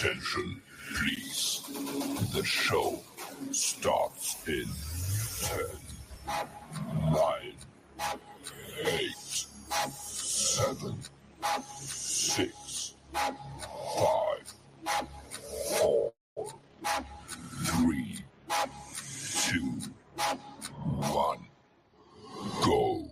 Attention, please. The show starts in 10, 9, 8, 7, 6, 5, 4, 3, 2, 1, go.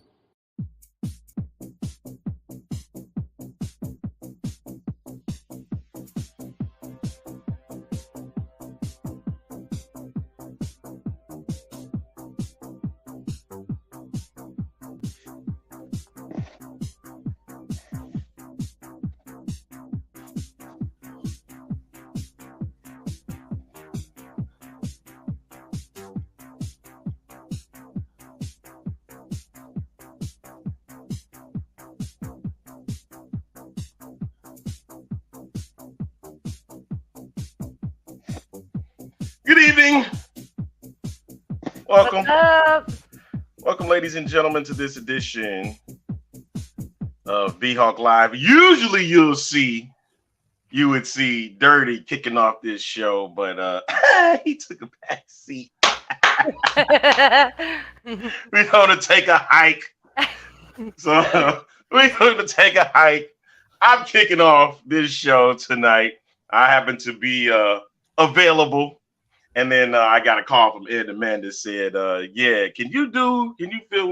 Good evening. Welcome. What's up? Welcome, ladies and gentlemen, to this edition of B-Hawk Live. Usually you would see Dirty kicking off this show, but he took a back seat. We're going to take a hike. So we're going to take a hike. I'm kicking off this show tonight. I happen to be available. And then I got a call from Ed the man that said, yeah, can you fill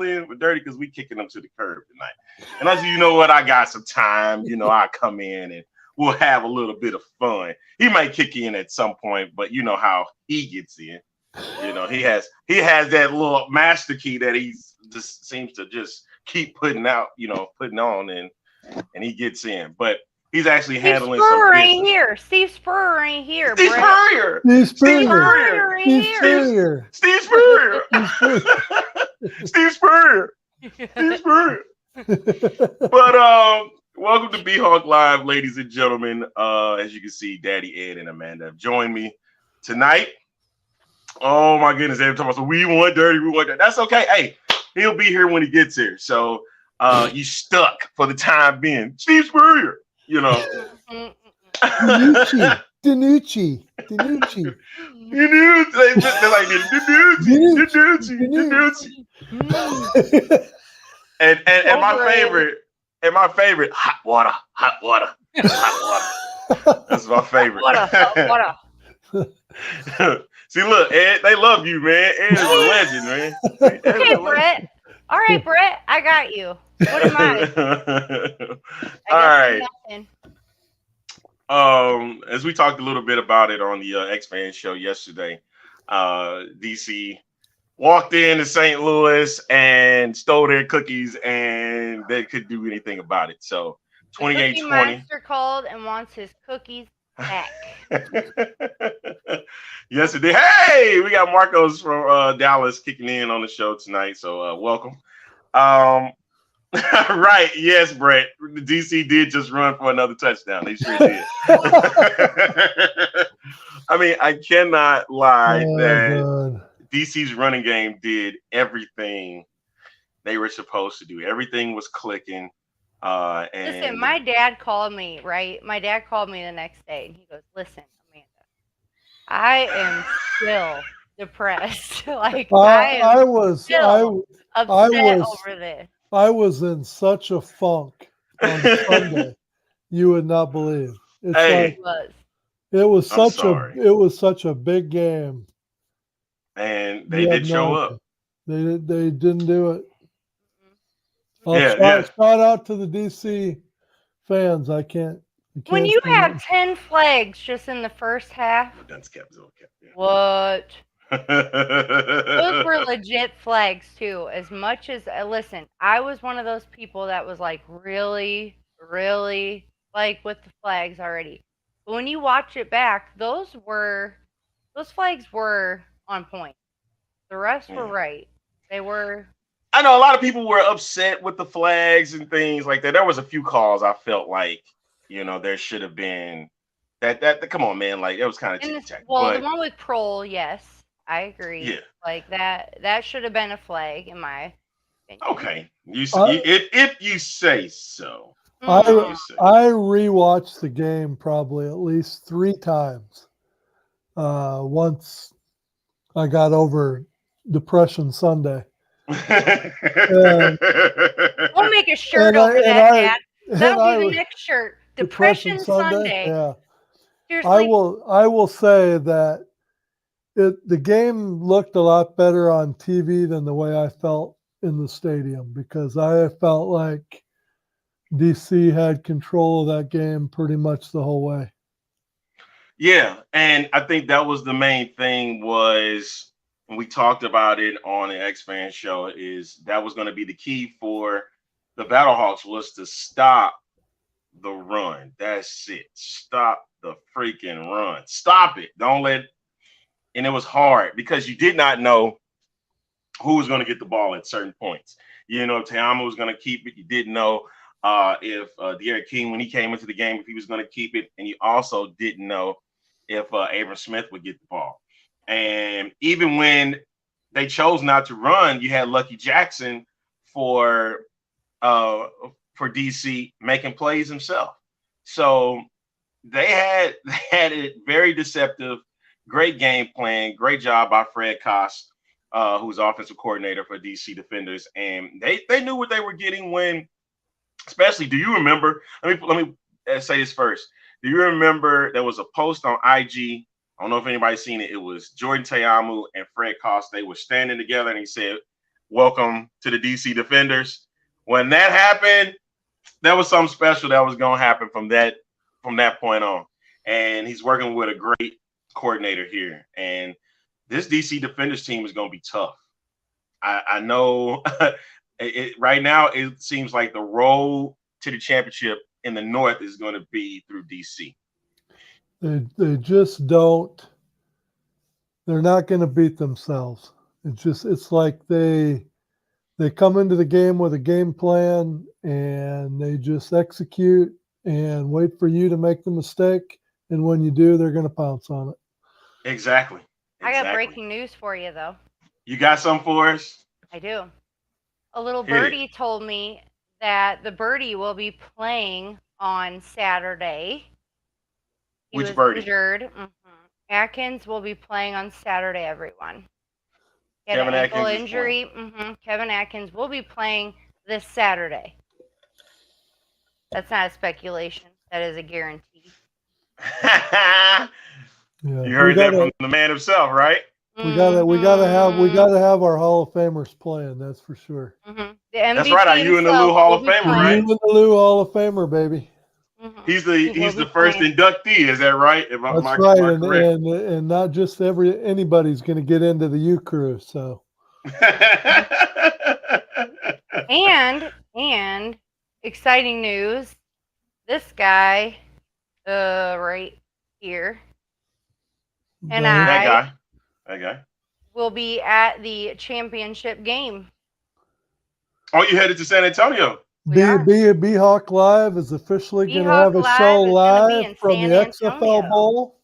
in with Dirty? Because we kicking him to the curb tonight. And I said, you know what? I got some time. I come in and we'll have a little bit of fun. He might kick in at some point, but you know how he gets in. He has that little master key that he just seems to just keep putting on and he gets in. But he's actually handling some business. Steve Spurrier ain't here. Steve Spurrier. Steve Spurrier ain't here. Steve Spurrier. Steve Spurrier. Steve Spurrier. But welcome to B-Hawk Live, ladies and gentlemen. As you can see, Daddy Ed and Amanda have joined me tonight. Oh my goodness, every time I say we want Dirty, we want that. That's okay. Hey, he'll be here when he gets here. So you stuck for the time being. Steve Spurrier. Danucci. They're like Danucci. And my favorite, hot water. That's my favorite. Hot water. See, look, Ed, they love you, man. Ed is a legend, man. Okay, Brett. All right, Brett, I got you. What am I? All right. As we talked a little bit about it on the X-Fan show yesterday, DC walked into St. Louis and stole their cookies, and they couldn't do anything about it. So 28-20. Monster called and wants his cookies back. Yes, it did. Hey, we got Marcos from Dallas kicking in on the show tonight. So welcome. Right. Yes, Brett. The DC did just run for another touchdown. They sure did. I mean, I cannot lie that DC's running game did everything they were supposed to do. Everything was clicking. Listen, my dad called me, right? My dad called me the next day and he goes, listen, Amanda, I am still depressed. I was upset over this. I was in such a funk on Sunday, you would not believe. It was such a big game, and they did show up. They didn't do it. Mm-hmm. Shout out to the DC fans. I can't when you have 10 flags just in the first half. What? Those were legit flags too. As much as listen, I was one of those people that was like really like with the flags already. But when you watch it back, those flags were on point. The rest were right. They were. I know a lot of people were upset with the flags and things like that. There was a few calls I felt like, there should have been that. Come on, man! Like it was kind of tic-tac. Well, the one with Prohl, yes. I agree. Yeah. Like that should have been a flag in my opinion. Okay. If you say so. I rewatched the game probably at least 3 times. Once I got over Depression Sunday. We'll make a shirt over that, Dad. That'll be the next shirt. Depression Sunday. Yeah. Seriously? I will say that the game looked a lot better on TV than the way I felt in the stadium, because I felt like DC had control of that game pretty much the whole way. Yeah, and I think that was the main thing, was when we talked about it on the X-Fan show, is that was going to be the key for the Battlehawks, was to stop the run. That's it. Stop the freaking run. Stop it. Don't let. And it was hard because you did not know who was going to get the ball at certain points. You know, if Te'amu was going to keep it. You didn't know if De'Aaron King, when he came into the game, if he was going to keep it. And you also didn't know if Abram Smith would get the ball. And even when they chose not to run, you had Lucky Jackson for DC making plays himself. So they had it very deceptive. Great game plan. Great job by Fred Koss, who's offensive coordinator for DC Defenders. And they knew what they were getting when, especially, do you remember? Let me say this first. Do you remember there was a post on IG? I don't know if anybody's seen it. It was Jordan Te'amu and Fred Koss. They were standing together, and he said, "Welcome to the DC Defenders." When that happened, there was something special that was going to happen from that point on. And he's working with a great coordinator here. And this DC Defenders team is going to be tough. I know right now it seems like the road to the championship in the North is going to be through DC. They just don't. They're not going to beat themselves. It's like they come into the game with a game plan and they just execute and wait for you to make the mistake. And when you do, they're going to pounce on it. Exactly. I got breaking news for you, though. You got some for us? I do. A little birdie told me that the birdie will be playing on Saturday. Which birdie? Injured. Mm-hmm. Atkins will be playing on Saturday, everyone. Kevin an ankle Atkins injury. Kevin Atkins will be playing this Saturday. That's not a speculation. That is a guarantee. Yeah. You heard that from the man himself, right? We gotta have our Hall of Famers playing. That's for sure. That's right. Are you in the Lou Hall of Famer, right? You in the Lou Hall of Famer, baby. He's the first inductee. Is that right? That's right. And not just anybody's going to get into the U Crew. So. and exciting news. This guy, right here, and that guy will be at the championship game. Oh, you headed to San Antonio? B-Hawk Live is officially going to have a show live from the XFL Bowl.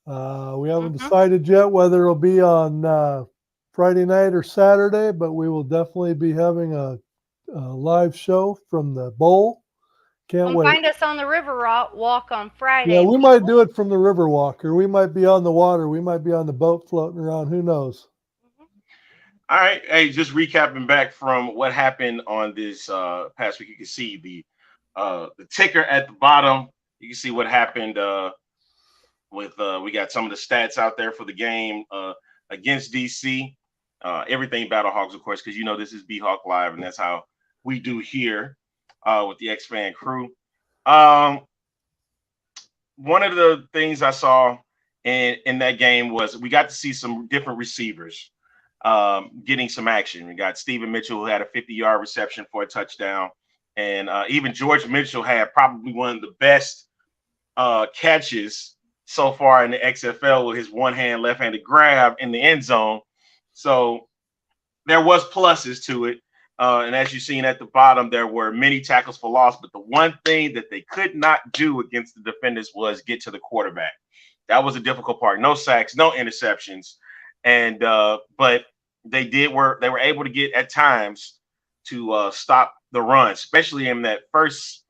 We haven't decided yet whether it'll be on Friday night or Saturday, but we will definitely be having a live show from the bowl. Can't wait. Find us on the River Walk on Friday. Yeah, we might do it from the River Walk, or we might be on the water. We might be on the boat floating around. Who knows? All right. Hey, just recapping back from what happened on this past week. You can see the ticker at the bottom. You can see what happened with we got some of the stats out there for the game against DC. Everything Battlehawks, of course, because you know this is B-Hawk Live, and that's how we do here with the X-Fan crew. One of the things I saw in that game was we got to see some different receivers getting some action. We got Steven Mitchell, who had a 50-yard reception for a touchdown. And even George Mitchell had probably one of the best catches so far in the XFL with his one-hand left-handed grab in the end zone. So there was pluses to it. And as you've seen at the bottom, there were many tackles for loss. But the one thing that they could not do against the defenders was get to the quarterback. That was a difficult part. No sacks, no interceptions. And but they were able to get at times to stop the run, especially in the first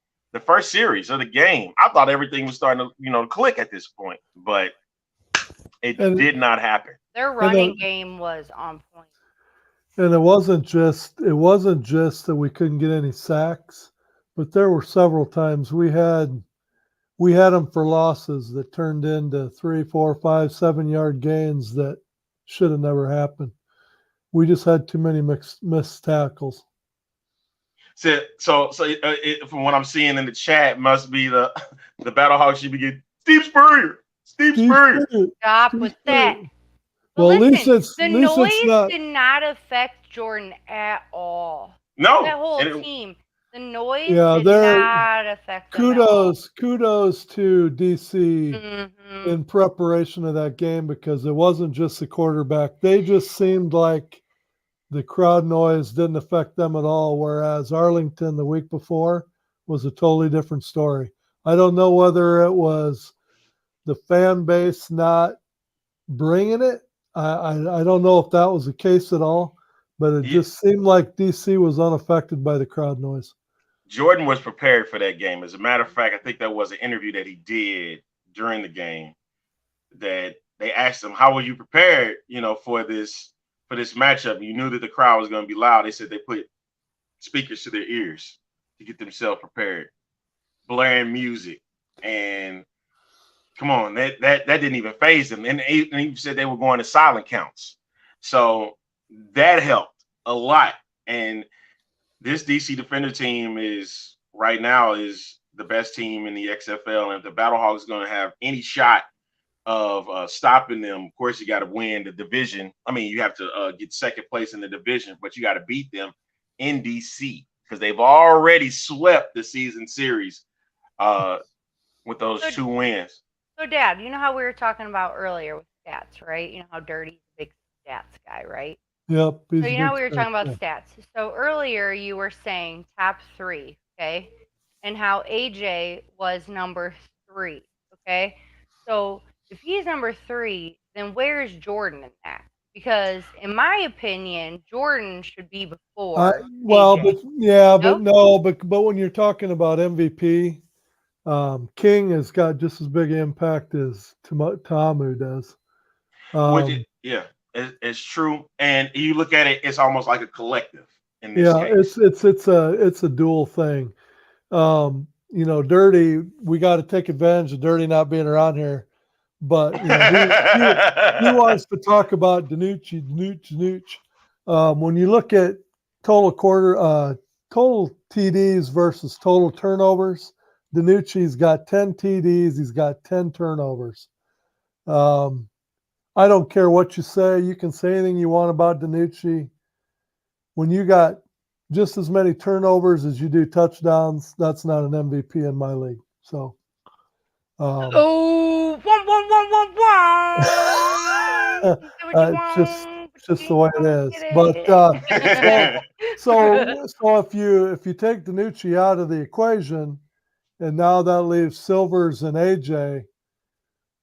series of the game. I thought everything was starting to, click at this point, but it did not happen. Their running game was on point. And it wasn't just that we couldn't get any sacks, but there were several times we had them for losses that turned into 3, 4, 5, 7-yard gains that should have never happened. We just had too many missed tackles. So from what I'm seeing in the chat, must be the Battlehawks should be getting Steve Spurrier. Stop with that. Well, listen, at least the noise did not affect Jordan at all. No, that whole team. The noise did not affect them. Kudos to DC in preparation of that game, because it wasn't just the quarterback. They just seemed like the crowd noise didn't affect them at all, whereas Arlington the week before was a totally different story. I don't know whether it was the fan base not bringing it. I don't know if that was the case at all, but it just seemed like DC was unaffected by the crowd noise. Jordan was prepared for that game. As a matter of fact, I think that was an interview that he did during the game that they asked him, how were you prepared, for this matchup? You knew that the crowd was going to be loud. They said they put speakers to their ears to get themselves prepared, blaring music, and come on, that didn't even faze them. And he said they were going to silent counts. So that helped a lot. And this DC Defender team is the best team in the XFL. And if the Battlehawks is going to have any shot of stopping them, of course, you got to win the division. I mean, you have to get second place in the division, but you got to beat them in DC because they've already swept the season series with those 2 wins. So, Dad, you know how we were talking about earlier with stats, right? You know how Dirty's a big stats guy, right? Yep. So, you know how we were talking about stats. So, earlier you were saying top 3, okay? And how AJ was number 3, okay? So, if he's number 3, then where's Jordan in that? Because, in my opinion, Jordan should be before. But when you're talking about MVP, King has got just as big impact as Ta'amu does. It's true. And you look at it, it's almost like a collective in this case. It's a dual thing. Dirty, we got to take advantage of Dirty not being around here. But he wants to talk about Danucci. When you look at total TDs versus total turnovers, Danucci's got 10 TDs. He's got 10 turnovers. I don't care what you say. You can say anything you want about Danucci. When you got just as many turnovers as you do touchdowns, that's not an MVP in my league. So. It's just the way it is. But so if you take Danucci out of the equation, and now that leaves Silvers and AJ,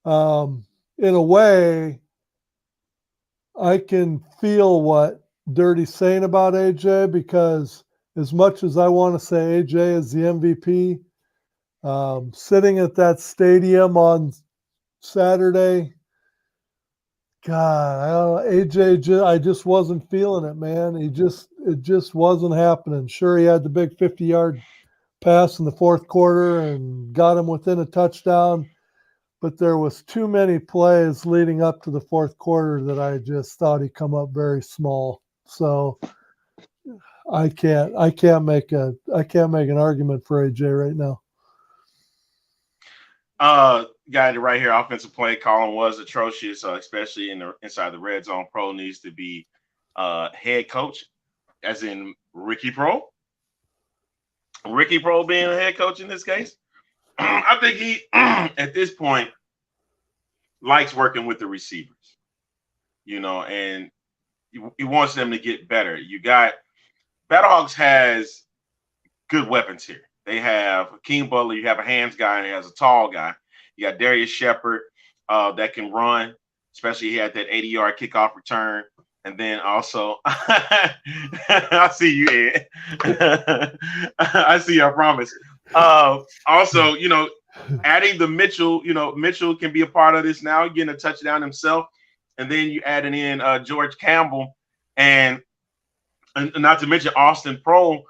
in a way, I can feel what Dirty's saying about AJ, because as much as I want to say AJ is the MVP, sitting at that stadium on Saturday, God, AJ, I just wasn't feeling it, man. It just wasn't happening. Sure, he had the big 50-yard pass in the fourth quarter and got him within a touchdown, but there was too many plays leading up to the fourth quarter that I just thought he'd come up very small. So I can't make an argument for AJ right now. Guy right here, offensive play calling was atrocious, especially inside the red zone. Pro needs to be head coach, as in Ricky Pro. Ricky Pro being a head coach in this case. I think he, at this point, likes working with the receivers, and he wants them to get better. You got Battlehawks has good weapons here. They have Hakeem Butler. You have a hands guy, and he has a tall guy. You got Darius Shepard that can run, especially he had that 80-yard kickoff return And then also, I see you, Ed. I see you, I promise. Also, adding the Mitchell, Mitchell can be a part of this now, getting a touchdown himself. And then you adding in George Campbell and not to mention Austin Proehl.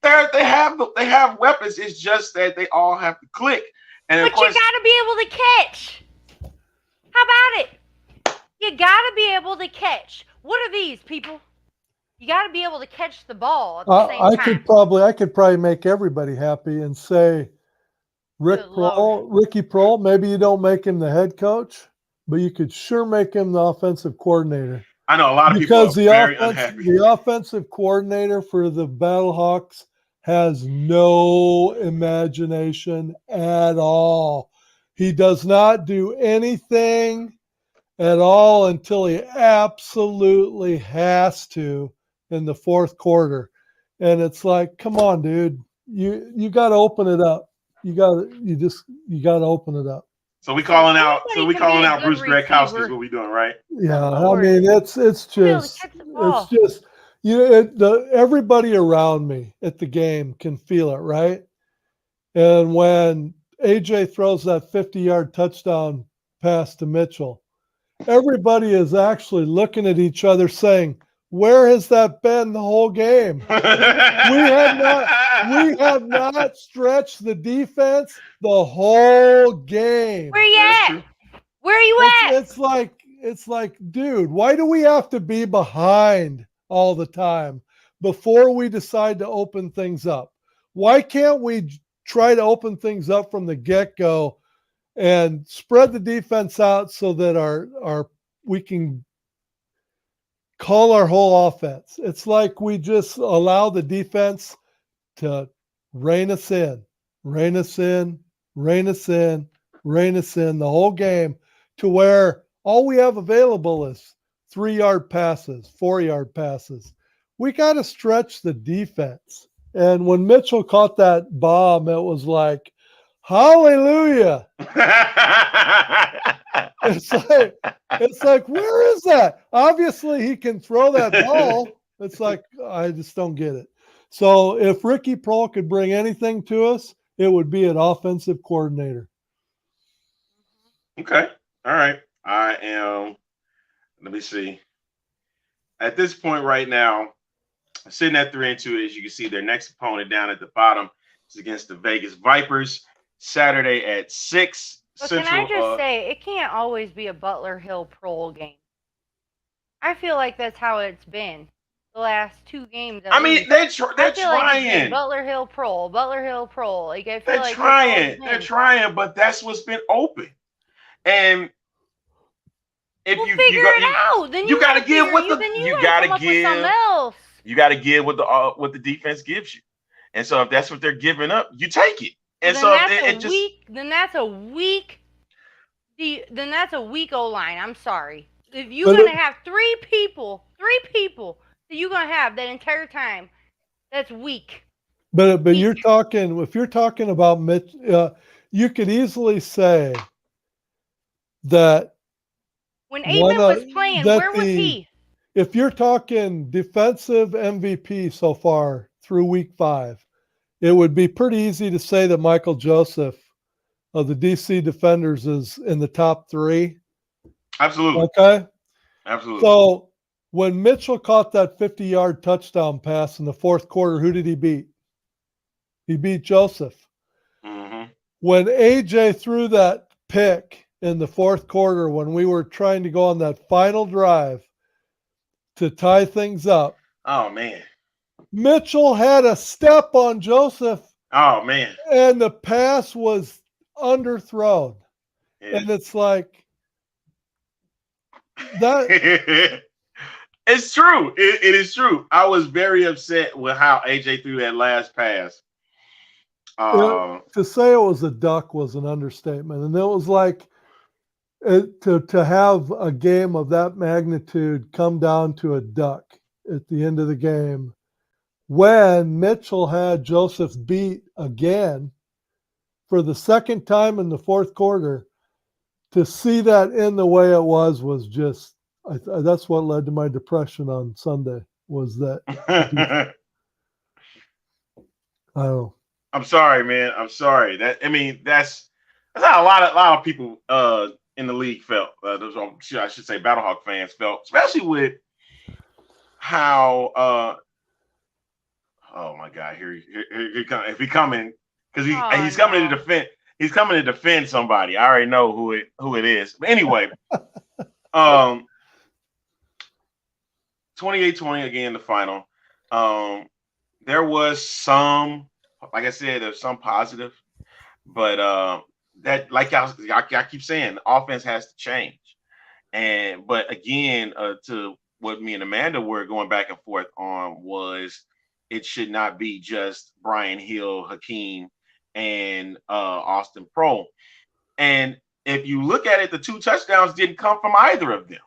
They have weapons. It's just that they all have to click. And but of course, you got to be able to catch. How about it? You got to be able to catch. What are these people? You got to be able to catch the ball at the same time. I could probably make everybody happy and say, Ricky Proehl. Maybe you don't make him the head coach, but you could sure make him the offensive coordinator. I know a lot of people are very unhappy. The offensive coordinator for the Battlehawks has no imagination at all. He does not do anything at all until he absolutely has to in the fourth quarter. And it's like, come on, dude. You got to open it up. You got to open it up. So we calling out Bruce Gradkowski is what we doing, right? Yeah, I mean it's just everybody around me at the game can feel it, right? And when AJ throws that 50-yard touchdown pass to Mitchell, everybody is actually looking at each other saying, where has that been the whole game? We have not stretched the defense the whole game. Where you at? Where are you at? It's like, dude, why do we have to be behind all the time before we decide to open things up? Why can't we try to open things up from the get-go and spread the defense out so that we can call our whole offense? It's like we just allow the defense to rein us in the whole game, to where all we have available is 3-yard passes, 4-yard passes. We got to stretch the defense. And when Mitchell caught that bomb, it was like, hallelujah. It's like, where is that? Obviously, he can throw that ball. It's like, I just don't get it. So if Ricky Proehl could bring anything to us, it would be an offensive coordinator. Okay. All right. I am, let me see. At this point right now, sitting at 3-2, as you can see, their next opponent down at the bottom is against the Vegas Vipers, Saturday at 6 Central. Can I just say, it can't always be a Butler Hill Proehl game. I feel like that's how it's been the last 2 games. I mean, they're trying. Like Butler Hill Proehl. Like I feel they're trying. They're trying, but that's what's been open. And if you figure it out, then you got to give what you got to give. You got to give what the defense gives you. And so if that's what they're giving up, you take it. And so then that's a weak O-line. I'm sorry. If you're going to have 3 people that you're going to have that entire time, that's weak. But if you're talking about Mitch, you could easily say that when Amen was playing, where was he? If you're talking defensive MVP so far through week 5, it would be pretty easy to say that Michael Joseph of the DC Defenders is in the top 3. Absolutely. Okay? Absolutely. So when Mitchell caught that 50-yard touchdown pass in the fourth quarter, who did he beat? He beat Joseph. Mm-hmm. When AJ threw that pick in the fourth quarter, when we were trying to go on that final drive to tie things up. Oh, man. Mitchell had a step on Joseph. Oh, man. And the pass was underthrown. Yeah. And it's like that. It's true. It is true. I was very upset with how AJ threw that last pass. To say it was a duck was an understatement. And it was like to have a game of that magnitude come down to a duck at the end of the game when Mitchell had Joseph beat again for the second time in the fourth quarter. To see that in the way it was just That's what led to my depression on Sunday. Was that? I don't know. I'm sorry, man. I'm sorry. That's how a lot of people in the league felt. I should say Battlehawk fans felt, especially with how oh my God, here he comes. If he coming, because he's coming to defend. He's coming to defend somebody. I already know who it is. But anyway, 28-20 again, the final. There was some, like I said, there's some positive, but that, like I keep saying, the offense has to change. But again, to what me and Amanda were going back and forth on was it should not be just Brian Hill, Hakeem, and Austin Proehl. And if you look at it, the 2 touchdowns didn't come from either of them.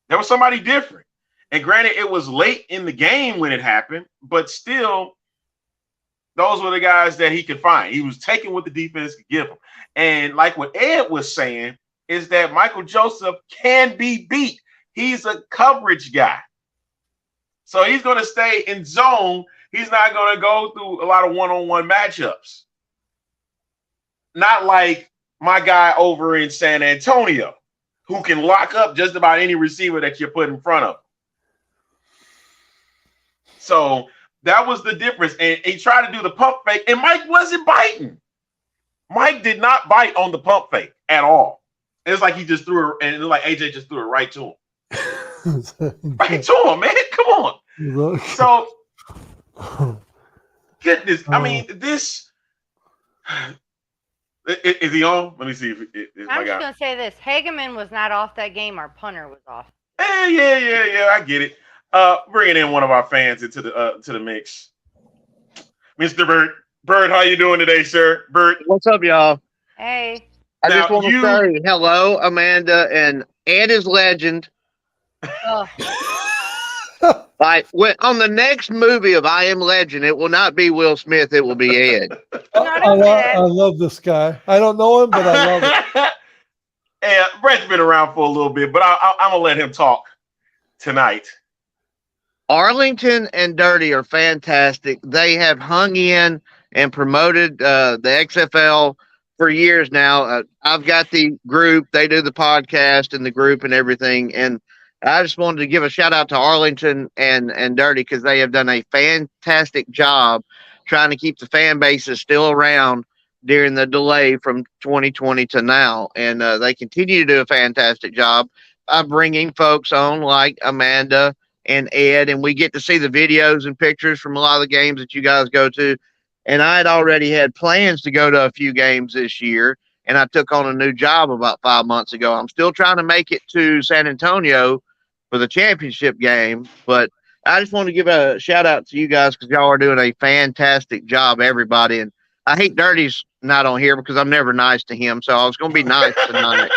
There was somebody different. And granted, it was late in the game when it happened, but still, those were the guys that he could find. He was taking what the defense could give him. And like what Ed was saying, is that Michael Joseph can be beat. He's a coverage guy. So he's going to stay in zone. He's not going to go through a lot of one-on-one matchups. Not like my guy over in San Antonio, who can lock up just about any receiver that you put in front of him. So that was the difference. And he tried to do the pump fake, and Mike wasn't biting. Mike did not bite on the pump fake at all. It was like he just threw it, and it was like AJ just threw it right to him. Right to him, man. Come on. So, goodness. I mean, this is he on? Let me see if I'm just gonna say this: Hageman was not off that game. Our punter was off. Yeah. I get it. Bringing in one of our fans into the mix, Mr. Bert. Bert, how you doing today, sir? Bert, what's up, y'all? Hey. I just want to say hello, Amanda, and Ed is legend. Oh. Like on the next movie of I Am Legend, it will not be Will Smith, it will be Ed. I love this guy. I don't know him, but I love it. And Brett's been around for a little bit, but I'm gonna let him talk tonight. Arlington and Dirty are fantastic. They have hung in and promoted the XFL for years now. I've got the group. They do the podcast and the group and everything. And I just wanted to give a shout out to Arlington and Dirty because they have done a fantastic job trying to keep the fan bases still around during the delay from 2020 to now. And they continue to do a fantastic job by bringing folks on like Amanda and Ed, and we get to see the videos and pictures from a lot of the games that you guys go to. And I had already had plans to go to a few games this year, and I took on a new job about 5 months ago. I'm still trying to make it to San Antonio for the championship game, but I just want to give a shout out to you guys because y'all are doing a fantastic job, everybody. And I hate Dirty's not on here because I'm never nice to him, so I was going to be nice tonight.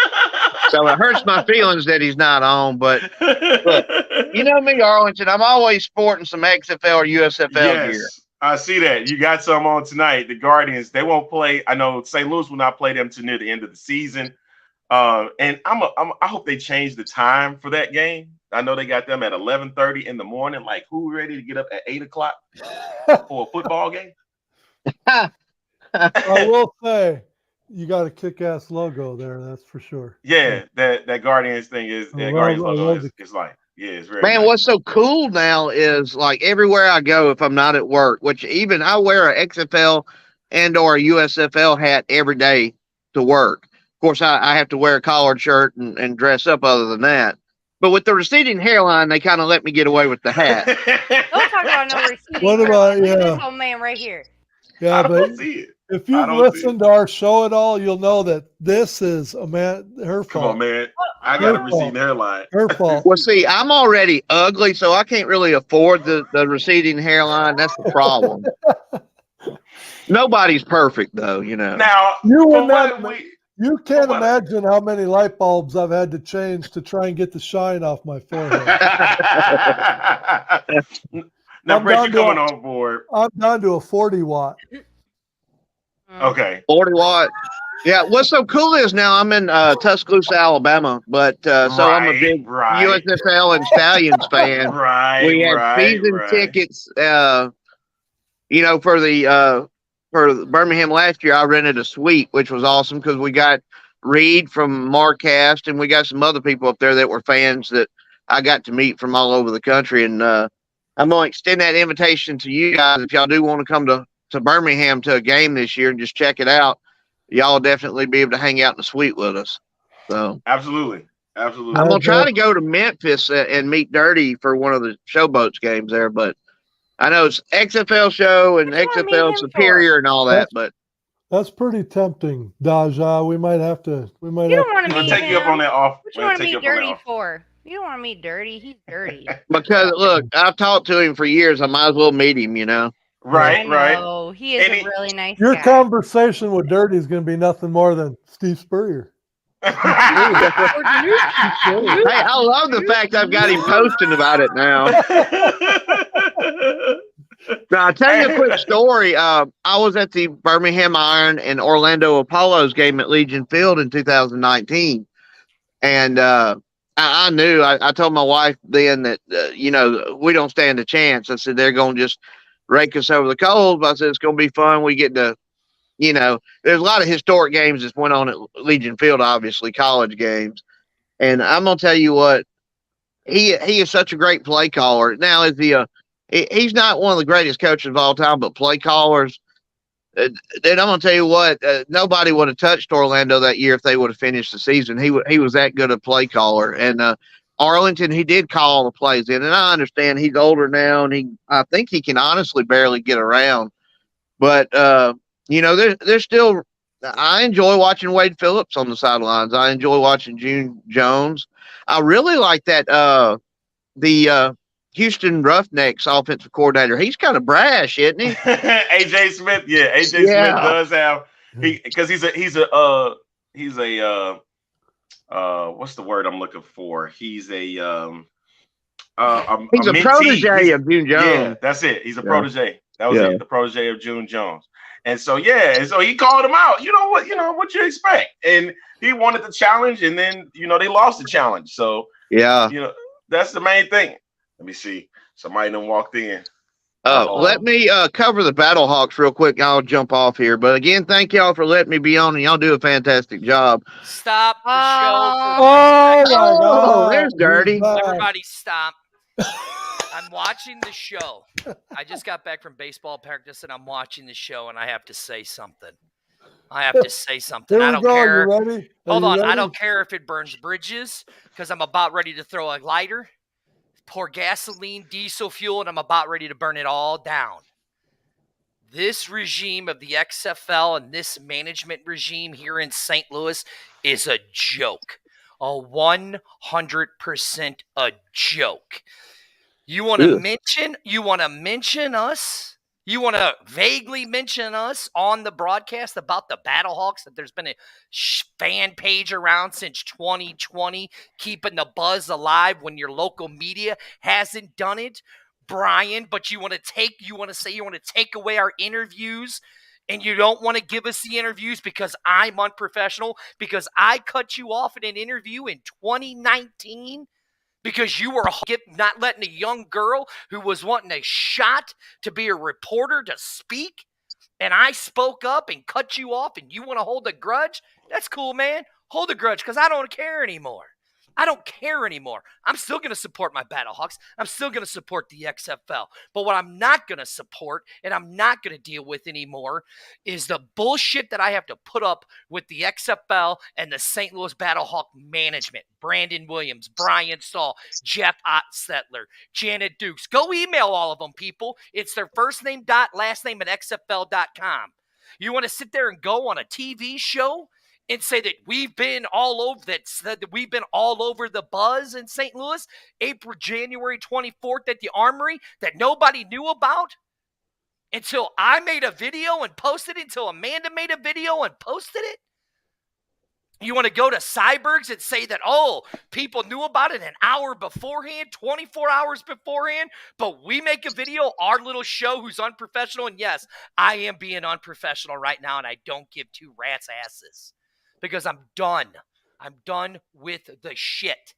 So it hurts my feelings that he's not on, but look, you know me, Arlington. I'm always sporting some XFL or USFL gear. I see that. You got some on tonight. The Guardians, they won't play. I know St. Louis will not play them to near the end of the season. And I hope they change the time for that game. I know they got them at 11:30 in the morning. Like, who ready to get up at 8 o'clock for a football game? I will say, you got a kick-ass logo there. That's for sure. Yeah, that Guardians thing is that Guardians logo is like, yeah, it's very man. nice. What's so cool now is like everywhere I go, if I'm not at work, which even I wear a XFL and or a USFL hat every day to work. Of course, I have to wear a collared shirt and dress up other than that. But with the receding hairline, they kind of let me get away with the hat. Don't talk about no receding. What about this old man right here? Yeah, but if you've listened to our show at all, you'll know that this is her fault. Come on, man. I got a receding hairline. Her fault. Well, see, I'm already ugly, so I can't really afford the receding hairline. That's the problem. Nobody's perfect, though, you know. Now, you can't imagine how many light bulbs I've had to change to try and get the shine off my forehead. Now, Brett, you're coming on board. I'm down to a 40 watt. Okay. 40 watt. Yeah, what's so cool is now I'm in Tuscaloosa, Alabama, but so I'm a big USFL and Stallions fan. We had season tickets. You know, for Birmingham last year, I rented a suite, which was awesome because we got Reed from Marcast, and we got some other people up there that were fans that I got to meet from all over the country. And I'm going to extend that invitation to you guys if y'all do want to come to Birmingham to a game this year and just check it out. Y'all definitely be able to hang out in the suite with us. So absolutely. I'm gonna try to go to Memphis and meet Dirty for one of the Showboats games there, but I know it's XFL show and XFL Superior and all that, but that's pretty tempting, Daja. We might have to. You don't want to take you up on that off. What you want to meet Dirty for? You don't want to meet Dirty. He's dirty. Because look, I've talked to him for years. I might as well meet him. You know. Right. Oh, he is a really nice Your guy. Conversation with Dirty is going to be nothing more than Steve Spurrier. Hey, I love the fact I've got him posting about it now. Now, I'll tell you a quick story. I was at the Birmingham Iron and Orlando Apollos game at Legion Field in 2019. And I knew, I told my wife then that, we don't stand a chance. I said, they're going to just rake us over the coals. But I said, it's going to be fun. We get to, there's a lot of historic games that went on at Legion Field, obviously, college games. And I'm going to tell you what, he is such a great play caller. Now, he's not one of the greatest coaches of all time, but play callers. Then I'm going to tell you what, nobody would have touched Orlando that year if they would have finished the season. He was that good a play caller. And Arlington, he did call all the plays in. And I understand he's older now, and I think he can honestly barely get around. But, there's still – I enjoy watching Wade Phillips on the sidelines. I enjoy watching June Jones. I really like that the Houston Roughnecks offensive coordinator. He's kind of brash, isn't he? AJ Smith, yeah. AJ Smith does have because he's a what's the word I'm looking for? He's a protege of June Jones. Yeah, that's it. He's a protege. That was it, the protege of June Jones. And so he called him out. You know what you expect. And he wanted the challenge, and then they lost the challenge. So that's the main thing. Let me see. Somebody done walked in. Let me cover the Battlehawks real quick. I'll jump off here. But again, thank y'all for letting me be on, and y'all do a fantastic job. Stop the show. Oh, there's Dirty. Everybody stop. I'm watching the show. I just got back from baseball practice, and I'm watching the show, and I have to say something. I don't care. Hold on. I don't care if it burns bridges because I'm about ready to throw a lighter, pour gasoline, diesel fuel, and I'm about ready to burn it all down. This regime of the XFL and this management regime here in St. Louis is a joke. A 100% a joke. You want to mention us? You want to vaguely mention us on the broadcast about the Battlehawks, that there's been a fan page around since 2020, keeping the buzz alive when your local media hasn't done it, Brian, but you want to take away our interviews, and you don't want to give us the interviews because I'm unprofessional, because I cut you off in an interview in 2019 because you were not letting a young girl who was wanting a shot to be a reporter to speak, and I spoke up and cut you off, and you want to hold a grudge? That's cool, man. Hold a grudge because I don't care anymore. I'm still going to support my Battlehawks. I'm still going to support the XFL. But what I'm not going to support and I'm not going to deal with anymore is the bullshit that I have to put up with the XFL and the St. Louis Battlehawk management. Brandon Williams, Brian Stahl, Jeff Ottsettler, Janet Dukes. Go email all of them, people. It's their first name dot last name at xfl.com. You want to sit there and go on a TV show and say that we've been all over the buzz in St. Louis, January 24th at the Armory that nobody knew about until I made a video and posted it, until Amanda made a video and posted it? You want to go to Cybergs and say that, oh, people knew about it an hour beforehand, 24 hours beforehand, but we make a video, our little show who's unprofessional. And yes, I am being unprofessional right now, and I don't give two rats' asses because I'm done. I'm done with the shit.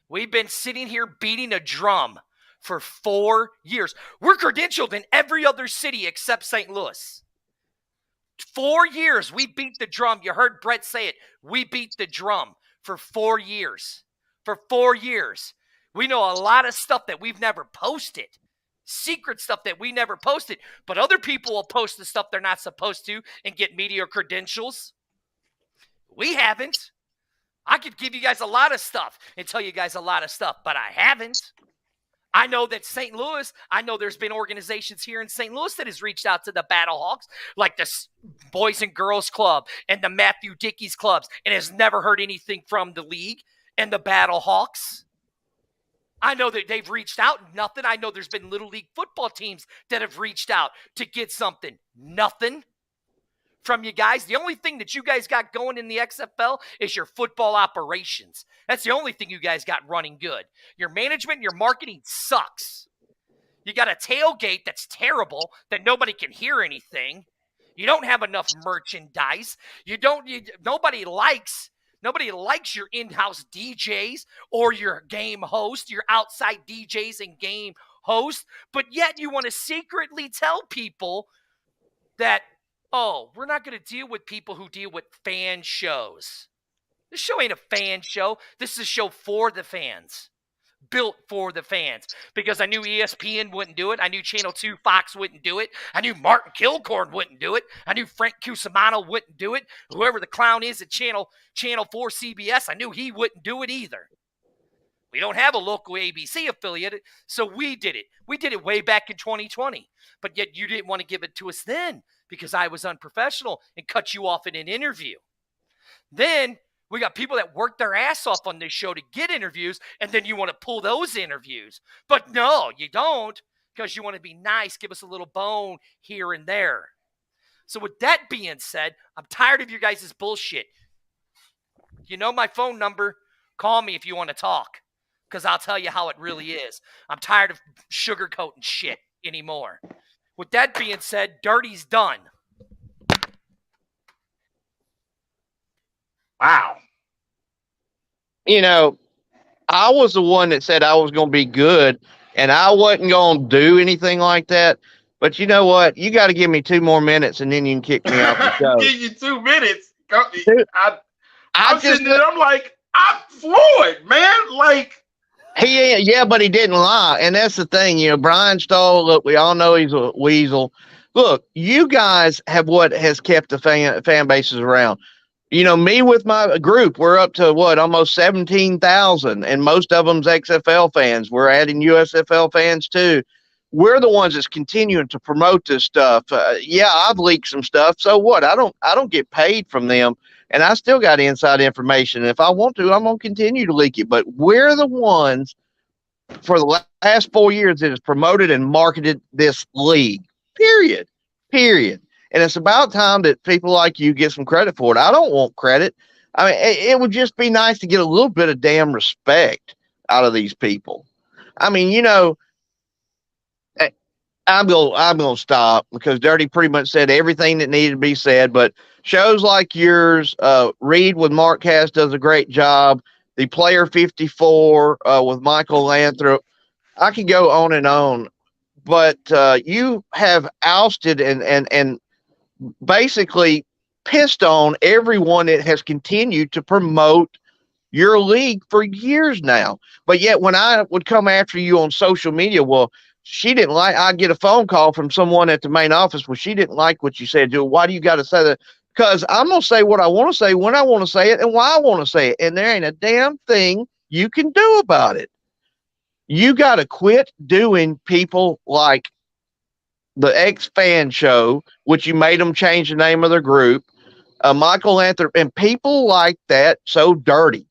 We've been sitting here beating a drum for 4 years. We're credentialed in every other city except St. Louis. 4 years, we beat the drum. You heard Brett say it. We beat the drum for 4 years. For 4 years. We know a lot of stuff that we've never posted. Secret stuff that we never posted. But other people will post the stuff they're not supposed to and get media credentials. We haven't. I could give you guys a lot of stuff and tell you guys a lot of stuff, but I haven't. I know that St. Louis, I know there's been organizations here in St. Louis that has reached out to the Battlehawks, like the Boys and Girls Club and the Matthew Dickey's clubs, and has never heard anything from the league and the Battlehawks. I know that they've reached out, nothing. I know there's been Little League football teams that have reached out to get something. Nothing from you guys. The only thing that you guys got going in the XFL is your football operations. That's the only thing you guys got running good. Your management, your marketing sucks. You got a tailgate that's terrible, that nobody can hear anything. You don't have enough merchandise. Nobody likes your in-house DJs or your game host, your outside DJs and game host, but yet you want to secretly tell people that, oh, we're not going to deal with people who deal with fan shows. This show ain't a fan show. This is a show for the fans. Built for the fans. Because I knew ESPN wouldn't do it. I knew Channel 2 Fox wouldn't do it. I knew Martin Kilcorn wouldn't do it. I knew Frank Cusimano wouldn't do it. Whoever the clown is at Channel 4 CBS, I knew he wouldn't do it either. We don't have a local ABC affiliate, so we did it. We did it way back in 2020. But yet you didn't want to give it to us then, because I was unprofessional and cut you off in an interview. Then we got people that work their ass off on this show to get interviews, and then you want to pull those interviews. But no, you don't, because you want to be nice, give us a little bone here and there. So with that being said, I'm tired of your guys' bullshit. You know my phone number. Call me if you want to talk, because I'll tell you how it really is. I'm tired of sugarcoating shit anymore. With that being said, Dirty's done. Wow. You know, I was the one that said I was going to be good, and I wasn't going to do anything like that. But you know what? You got to give me 2 more minutes, and then you can kick me off the show. Give you 2 minutes. I'm sitting there, I'm like, I'm floored, man. Like, yeah, but he didn't lie. And that's the thing, you know, Brian Stoll, look, we all know he's a weasel. Look, you guys have what has kept the fan bases around. You know, me with my group, we're up to almost 17,000, and most of them's XFL fans. We're adding USFL fans too. We're the ones that's continuing to promote this stuff. Yeah, I've leaked some stuff. So what? I don't get paid from them, and I still got inside information. And if I want to, I'm going to continue to leak it. But we're the ones for the last 4 years that has promoted and marketed this league, period. And it's about time that people like you get some credit for it. I don't want credit. I mean, it would just be nice to get a little bit of damn respect out of these people. I mean, you know, I'm gonna stop because Dirty pretty much said everything that needed to be said. But shows like yours, Reed with Mark Cass does a great job. The Player 54 with Michael Lathrop. I could go on and on, but you have ousted and basically pissed on everyone that has continued to promote your league for years now. But yet when I would come after you on social media, well, she didn't like, I get a phone call from someone at the main office. Well, she didn't like what you said. Why do you got to say that? Because I'm going to say what I want to say, when I want to say it, and why I want to say it. And there ain't a damn thing you can do about it. You got to quit doing people like the X-Fan Show, which you made them change the name of their group, Michael Lathrop, and people like that so dirty.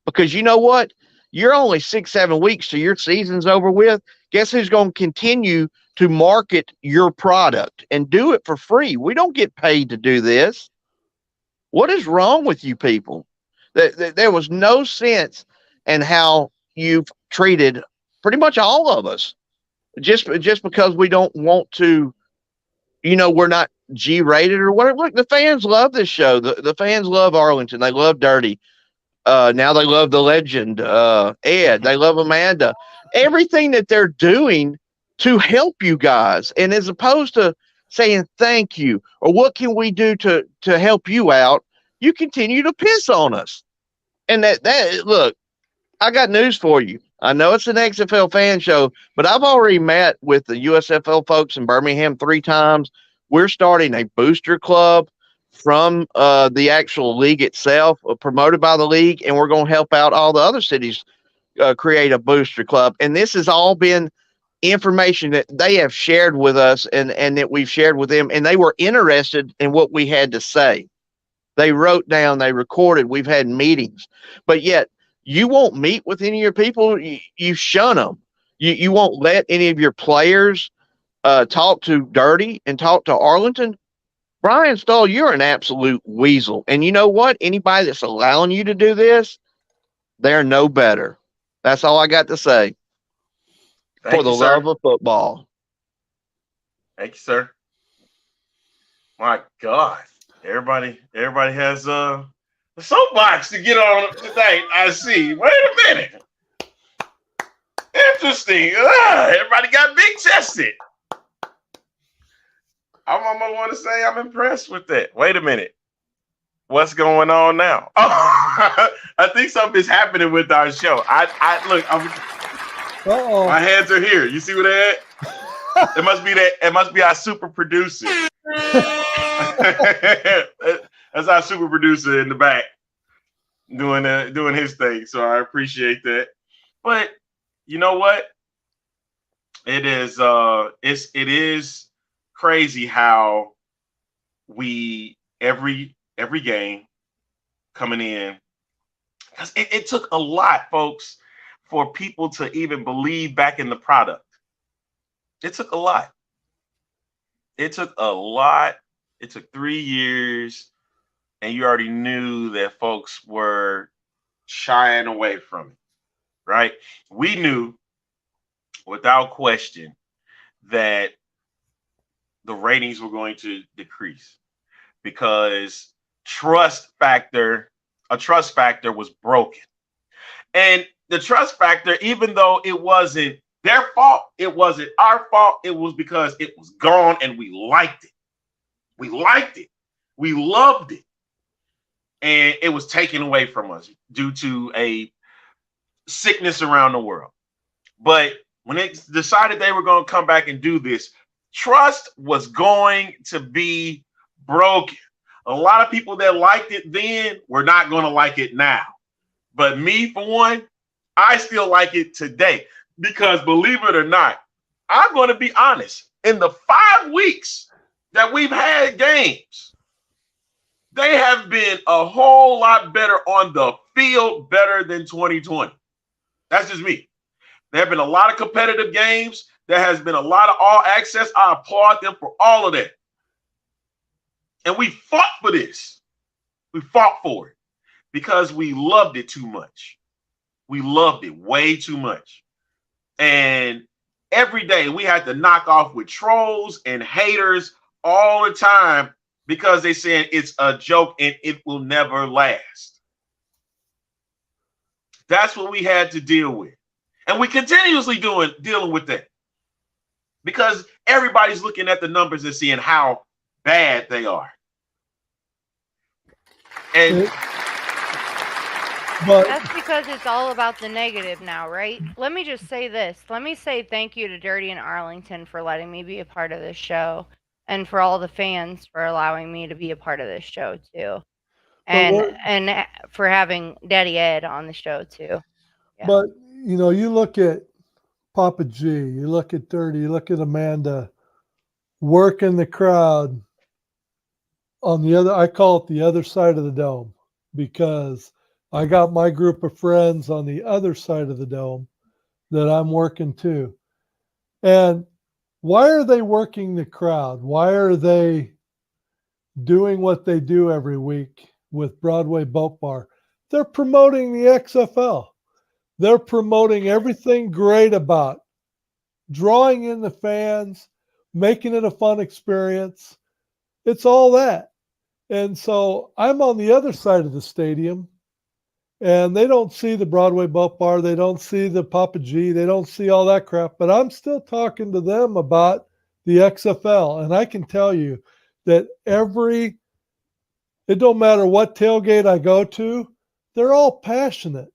Because you know what? You're only 6-7 weeks till your season's over with. Guess who's going to continue to market your product and do it for free? We don't get paid to do this. What is wrong with you people? There was no sense in how you've treated pretty much all of us, just because we don't want to, we're not G-rated or whatever. Look, the fans love this show. The fans love Arlington. They love Dirty. Now they love the legend, Ed. They love Amanda. Everything that they're doing to help you guys, and as opposed to saying thank you or what can we do to help you out, you continue to piss on us. And that look, I got news for you. I know it's an XFL fan show, but I've already met with the USFL folks in Birmingham 3 times. We're starting a booster club from the actual league itself, promoted by the league, and we're going to help out all the other cities create a booster club. And this has all been information that they have shared with us and that we've shared with them, and they were interested in what we had to say. They wrote down, they recorded, we've had meetings, but yet you won't meet with any of your people. You shun them. You won't let any of your players talk to Dirty and talk to Arlington. Brian Stahl, you're an absolute weasel. And you know what? Anybody that's allowing you to do this, they're no better. That's all I got to say. For the love of football. Thank you, sir. My God. Everybody has a soapbox to get on tonight. I see. Wait a minute. Interesting. Everybody got big chested. I'm almost want to say I'm impressed with that. Wait a minute. What's going on now? Oh, I think something's happening with our show. Uh-oh. My hands are here. You see what they're at? It must be that. It must be our super producer. That's our super producer in the back doing his thing. So I appreciate that. But you know what? It is crazy how we every game coming in, because it took a lot, folks, for people to even believe back in the product. It took a lot. It took 3 years, and you already knew that folks were shying away from it, right? We knew without question that the ratings were going to decrease because a trust factor was broken. And the trust factor, even though it wasn't their fault, it wasn't our fault, it was because it was gone and we liked it. We liked it. We loved it. And it was taken away from us due to a sickness around the world. But when they decided they were going to come back and do this, trust was going to be broken. A lot of people that liked it then were not going to like it now. But me, for one, I still like it today because, believe it or not, I'm going to be honest. In the 5 weeks that we've had games, they have been a whole lot better on the field, better than 2020. That's just me. There have been a lot of competitive games. There has been a lot of all access. I applaud them for all of that. And we fought for this. We fought for it because we loved it too much. We loved it way too much. And every day we had to knock off with trolls and haters all the time because they saying it's a joke and it will never last. That's what we had to deal with. And we continuously dealing with that because everybody's looking at the numbers and seeing how bad they are. And but that's because it's all about the negative now, right? Let me just say this. Let me say thank you to Dirty and Arlington for letting me be a part of this show, and for all the fans for allowing me to be a part of this show too, and for having Daddy Ed on the show too. Yeah. But you look at Papa G, you look at Dirty, you look at Amanda working the crowd on the other, I call it the other side of the dome, because I got my group of friends on the other side of the dome that I'm working too. And why are they working the crowd? Why are they doing what they do every week? with Broadway Boat Bar. They're promoting the XFL. They're promoting everything great about drawing in the fans, making it a fun experience. It's all that. And so I'm on the other side of the stadium, and they don't see the Broadway Boat Bar. They don't see the Papa G. They don't see all that crap. But I'm still talking to them about the XFL. And I can tell you that it don't matter what tailgate I go to, they're all passionate.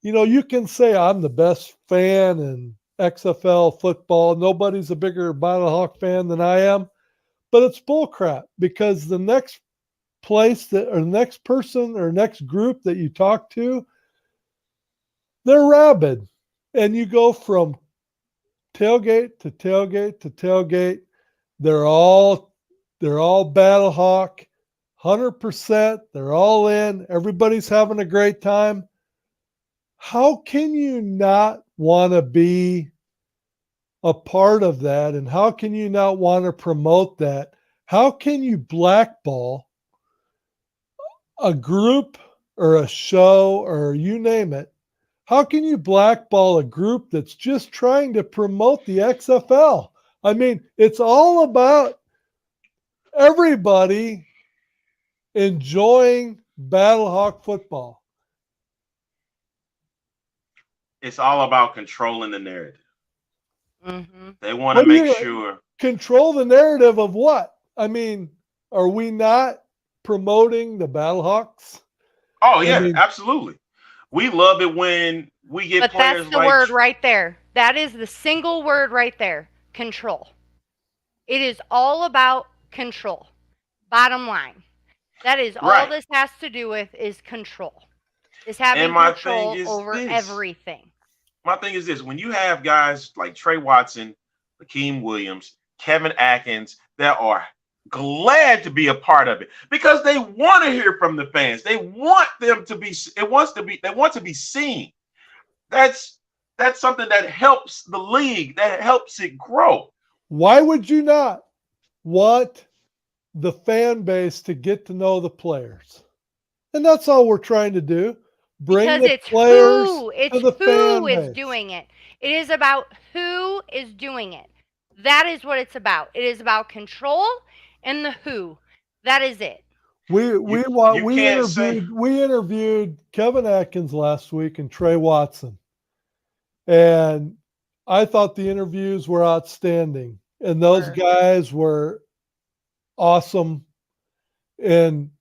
You know, you can say I'm the best fan in XFL football. Nobody's a bigger Battlehawk fan than I am. But it's bullcrap, because the next place or next person or next group that you talk to, they're rabid. And you go from tailgate to tailgate to tailgate. They're all Battlehawk, 100%. They're all in. Everybody's having a great time. How can you not want to be a part of that? And how can you not want to promote that? How can you blackball a group or a show or you name it? How can you blackball a group that's just trying to promote the XFL? I mean, it's all about everybody enjoying Battlehawk football. It's all about controlling the narrative. Mm-hmm. They want to make sure. Control the narrative of what? I mean, are we not promoting the Battlehawks? Oh, yeah, absolutely. We love it when we get players. But that's the word right there. That is the single word right there. Control. It is all about control. Bottom line. That is all this has to do with is control. Is having control over everything. My thing is this. When you have guys like Trey Watson, Akeem Williams, Kevin Atkins that are glad to be a part of it because they want to hear from the fans. They want them to be, they want to be seen. That's something that helps the league, that helps it grow. Why would you not want the fan base to get to know the players? And that's all we're trying to do. Bring the players to the fan base. Who is doing it. It is about who is doing it. That is what it's about. It is about control and the who. That is it. We interviewed Kevin Atkins last week and Trey Watson. And I thought the interviews were outstanding. And those guys were awesome. And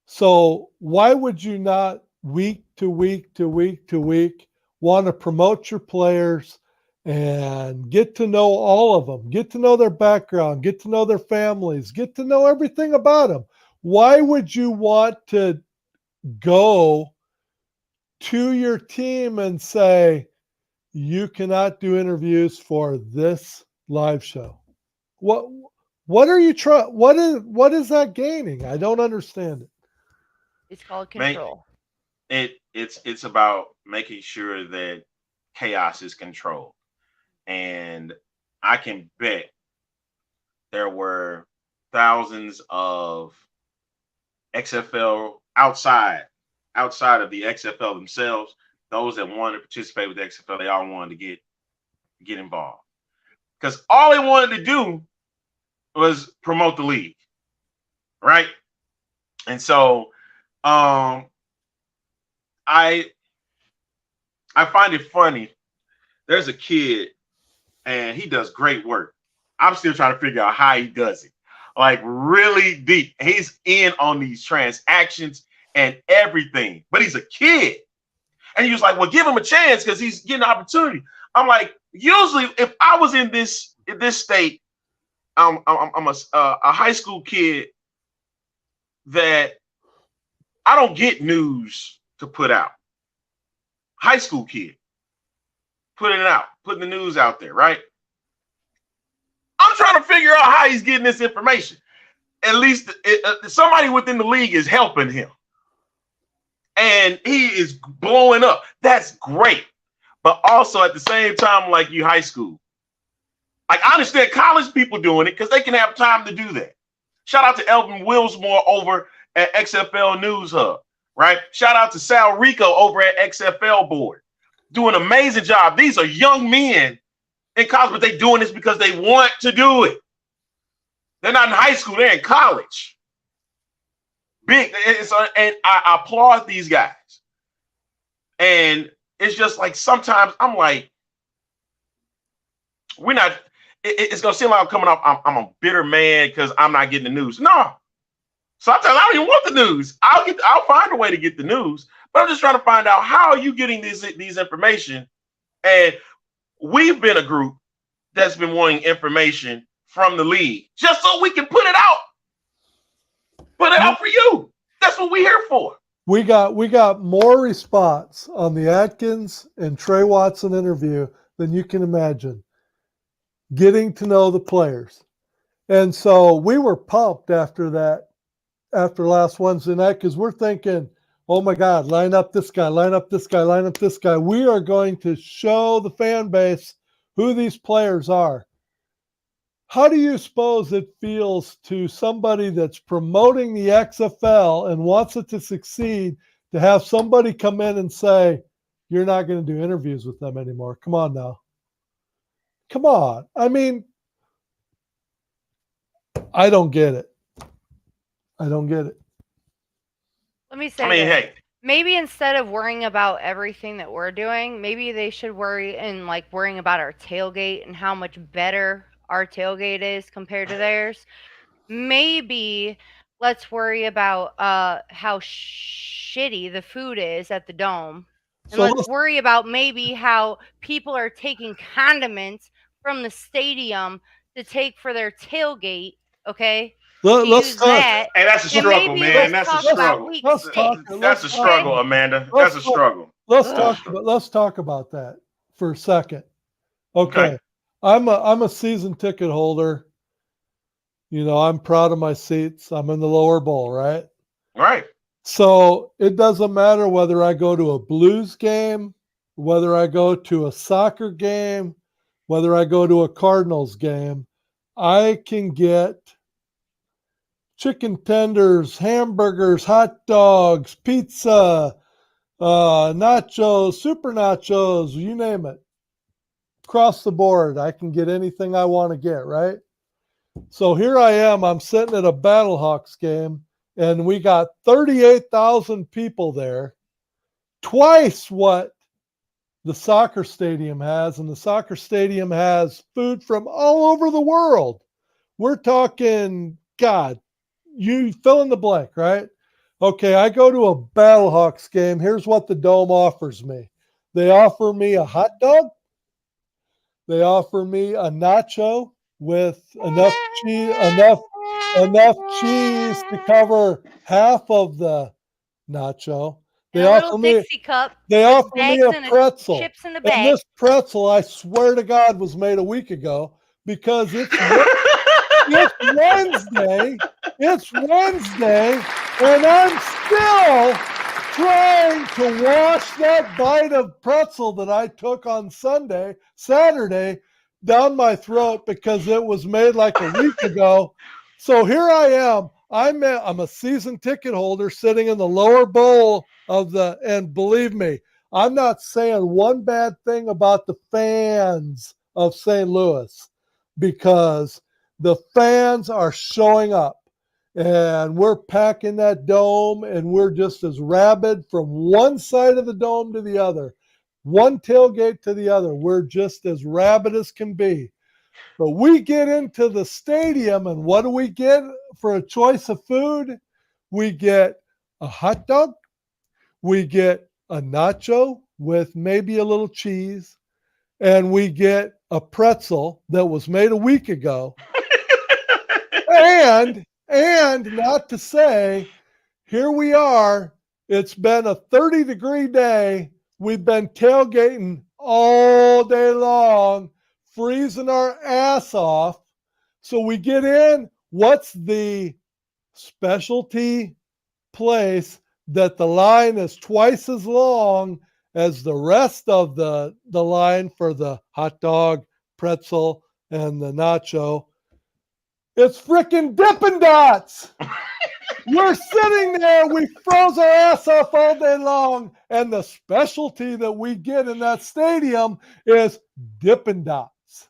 so why would you not week to week to week to week want to promote your players and get to know all of them, get to know their background, get to know their families, get to know everything about them? Why would you want to go to your team and say, you cannot do interviews for this live show? What are you trying? What is that gaining? I don't understand it. It's called control. It's about making sure that chaos is controlled. And I can bet there were thousands of XFL outside of the XFL themselves, those that wanted to participate with the XFL, they all wanted to get involved. Because all they wanted to do was promote the league. Right? And so I find it funny. There's a kid and he does great work. I'm still trying to figure out how he does it. Like really deep. He's in on these transactions and everything, but he's a kid. And he was like, well, give him a chance because he's getting an opportunity. I'm like, usually if I was in this state, I'm a high school kid that I don't get news to put out. High school kid. Putting it out, putting the news out there, right? I'm trying to figure out how he's getting this information. At least somebody within the league is helping him. And he is blowing up. That's great. But also at the same time, like you high school. Like I understand college people doing it because they can have time to do that. Shout out to Elvin Wilsmore over at XFL News Hub, right? Shout out to Sal Rico over at XFL Board. Doing an amazing job. These are young men in college, but they're doing this because they want to do it. They're not in high school, they're in college. And I applaud these guys. And it's just like sometimes I'm like, it's going to seem like I'm coming off, I'm a bitter man because I'm not getting the news. No. Sometimes I don't even want the news. I'll find a way to get the news, but I'm just trying to find out how are you getting these information. And we've been a group that's been wanting information from the league just so we can put it out. Put it out for you. That's what we're here for. We got more response on the Atkins and Trey Watson interview than you can imagine. Getting to know the players. And so we were pumped after last Wednesday night because we're thinking, oh my God, line up this guy, line up this guy, line up this guy. We are going to show the fan base who these players are. How do you suppose it feels to somebody that's promoting the XFL and wants it to succeed to have somebody come in and say, you're not going to do interviews with them anymore? Come on now. Come on. I mean, I don't get it. I don't get it. Let me say this. Maybe instead of worrying about everything that we're doing, maybe they should worrying about our tailgate and how much better our tailgate is compared to theirs. Maybe let's worry about how shitty the food is at the Dome. And let's worry about maybe how people are taking condiments from the stadium to take for their tailgate, okay? Let's talk. Hey, that's a struggle, man. That's a struggle. That's a struggle, Amanda. That's a struggle. Let's talk about that for a second. Okay. I'm a season ticket holder. You know, I'm proud of my seats. I'm in the lower bowl, right? Right. So it doesn't matter whether I go to a Blues game, whether I go to a soccer game, whether I go to a Cardinals game, I can get chicken tenders, hamburgers, hot dogs, pizza, nachos, super nachos, you name it. Across the board, I can get anything I want to get, right? So here I am. I'm sitting at a Battlehawks game, and we got 38,000 people there, twice what the soccer stadium has, and the soccer stadium has food from all over the world. We're talking, God, you fill in the blank, right? Okay, I go to a Battlehawks game. Here's what the Dome offers me. They offer me a hot dog. They offer me a nacho with enough cheese to cover half of the nacho. They offer me a pretzel. Chips in the bag. And this pretzel, I swear to God, was made a week ago because it's Wednesday. It's Wednesday, and I'm still trying to wash that bite of pretzel that I took on Saturday, down my throat because it was made like a week ago. So here I am. I'm a season ticket holder sitting in the lower bowl and believe me, I'm not saying one bad thing about the fans of St. Louis because the fans are showing up. And we're packing that dome, and we're just as rabid from one side of the dome to the other, one tailgate to the other. We're just as rabid as can be. But we get into the stadium, and what do we get for a choice of food? We get a hot dog. We get a nacho with maybe a little cheese. And we get a pretzel that was made a week ago. And not to say, here we are. It's been a 30-degree day. We've been tailgating all day long, freezing our ass off. So we get in. What's the specialty place that the line is twice as long as the rest of the line for the hot dog, pretzel, and the nacho? It's freaking Dippin' Dots. We're sitting there, we froze our ass off all day long, and the specialty that we get in that stadium is Dippin' Dots.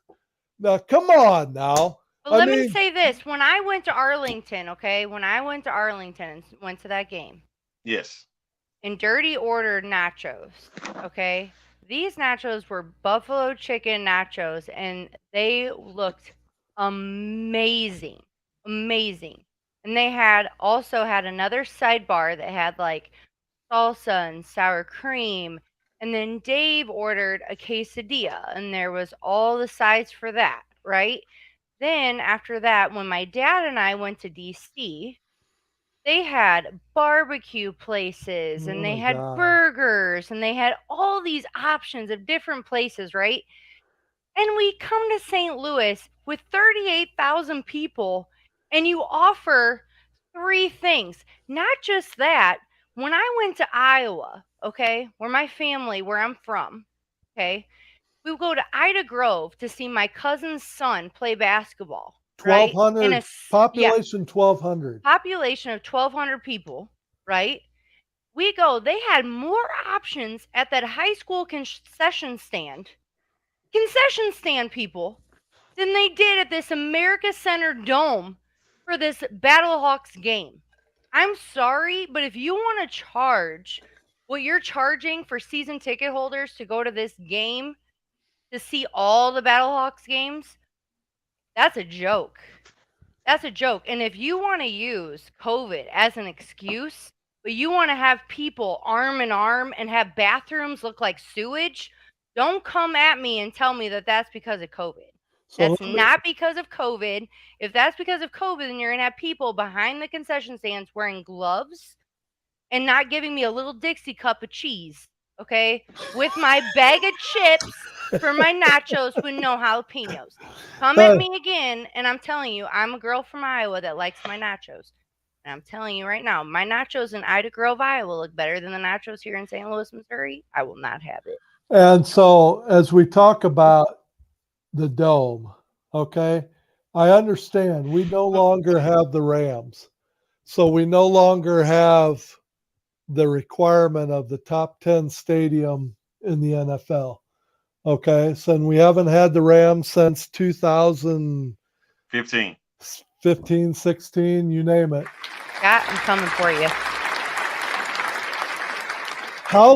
Now, come on now. But let me say this. When I went to Arlington, okay, when I went to Arlington and went to that game. Yes. And Dirty ordered nachos, okay? These nachos were buffalo chicken nachos, and they looked amazing. Amazing. And they also had another sidebar that had like salsa and sour cream. And then Dave ordered a quesadilla, and there was all the sides for that, right? Then after that, when my dad and I went to DC, they had barbecue places and they had burgers and they had all these options of different places, right? And we come to St. Louis with 38,000 people and you offer 3 things. Not just that, when I went to Iowa, okay, where I'm from, okay, we would go to Ida Grove to see my cousin's son play basketball. 1,200 right? population, 1,200. Population of 1,200 people, right? We go, they had more options at that high school concession stand, people, than they did at this America Center Dome for this Battlehawks game. I'm sorry, but if you want to charge what you're charging for season ticket holders to go to this game to see all the Battlehawks games, that's a joke. That's a joke. And if you want to use COVID as an excuse, but you want to have people arm in arm and have bathrooms look like sewage, don't come at me and tell me that that's because of COVID. That's not because of COVID. If that's because of COVID, then you're going to have people behind the concession stands wearing gloves and not giving me a little Dixie cup of cheese, okay, with my bag of chips for my nachos with no jalapenos. Come at me again, and I'm telling you, I'm a girl from Iowa that likes my nachos. And I'm telling you right now, my nachos in Ida Grove, Iowa look better than the nachos here in St. Louis, Missouri. I will not have it. And so as we talk about the Dome, okay, I understand we no longer have the Rams. So we no longer have the requirement of the top 10 stadium in the NFL. Okay, so we haven't had the Rams since 2015, 16, you name it. Scott, I'm coming for you. How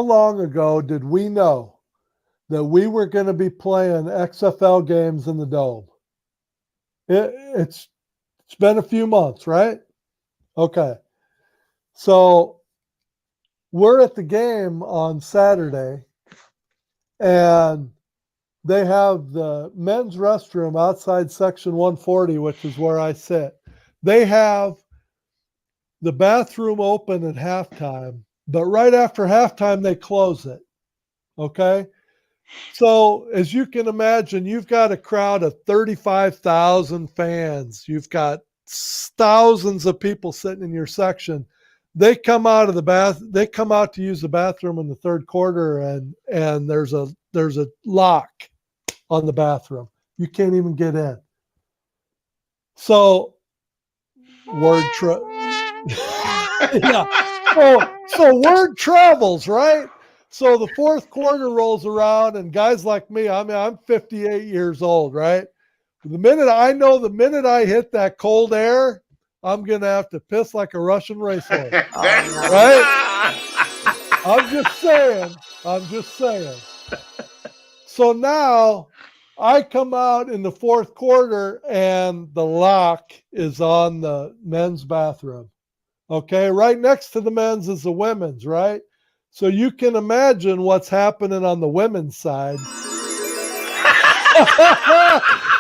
long ago did we know that we were going to be playing XFL games in the Dome? It's been a few months, right? Okay. So we're at the game on Saturday, and they have the men's restroom outside section 140, which is where I sit. They have the bathroom open at halftime, but right after halftime, they close it. Okay? So as you can imagine, you've got a crowd of 35,000 fans. You've got thousands of people sitting in your section. They come out of the they come out to use the bathroom in the third quarter, and there's a lock on the bathroom. You can't even get in. So word yeah. So word travels, right? So the fourth quarter rolls around, and guys like me, I mean, I'm 58 years old, right? The minute I hit that cold air, I'm going to have to piss like a Russian racehorse, right? I'm just saying. So now I come out in the fourth quarter, and the lock is on the men's bathroom. Okay, right next to the men's is the women's, right? So you can imagine what's happening on the women's side.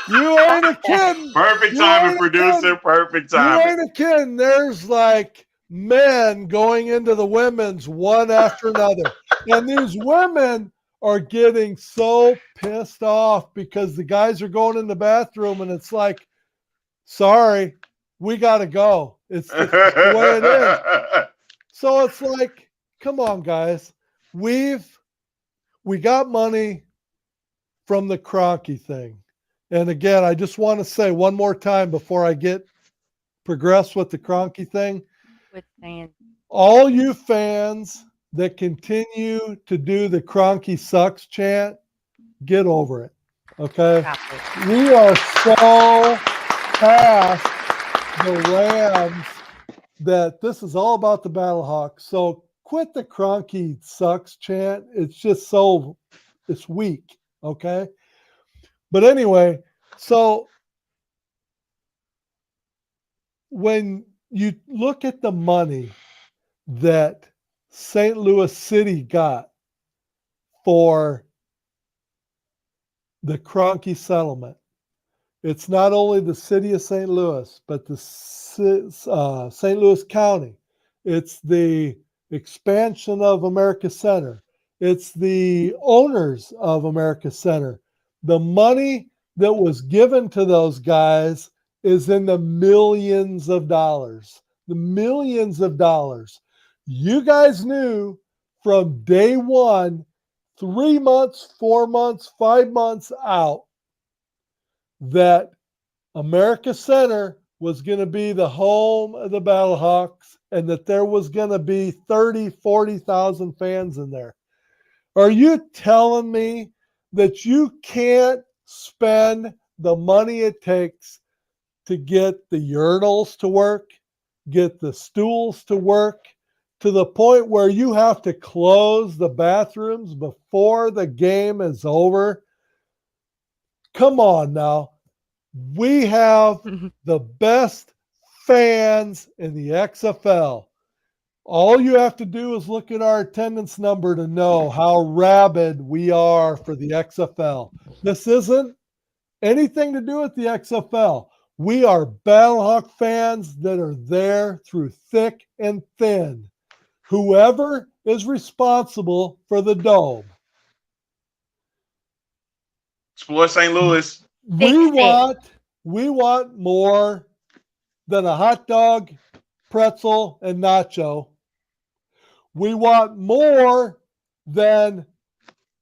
You ain't a kidding. Perfect timing, producer. Perfect timing. You ain't a kidding. There's like men going into the women's one after another. And these women are getting so pissed off because the guys are going in the bathroom, and it's like, sorry, we got to go. It's the way it is. So it's like, come on, guys. We got money from the Kroenke thing. And again, I just want to say one more time before I get progress with the Kroenke thing. With fans. All you fans that continue to do the Kroenke sucks chant, get over it. Okay? We are so past the Rams that this is all about the Battlehawks. So quit the Kroenke sucks chant. It's just it's weak. Okay? But anyway, so when you look at the money that St. Louis City got for the Kroenke settlement, it's not only the city of St. Louis, but the St. Louis County. It's the expansion of America Center. It's the owners of America Center. The money that was given to those guys is in the millions of dollars. The millions of dollars. You guys knew from day one, 3 months, 4 months, 5 months out, that America Center was going to be the home of the Battlehawks and that there was going to be 30, 40,000 fans in there. Are you telling me that you can't spend the money it takes to get the urinals to work, get the stools to work, to the point where you have to close the bathrooms before the game is over? Come on now. We have the best fans in the XFL. All you have to do is look at our attendance number to know how rabid we are for the XFL. This isn't anything to do with the XFL. We are Battlehawk fans that are there through thick and thin. Whoever is responsible for the dome. Explore St. Louis. We want more than a hot dog, pretzel, and nacho. We want more than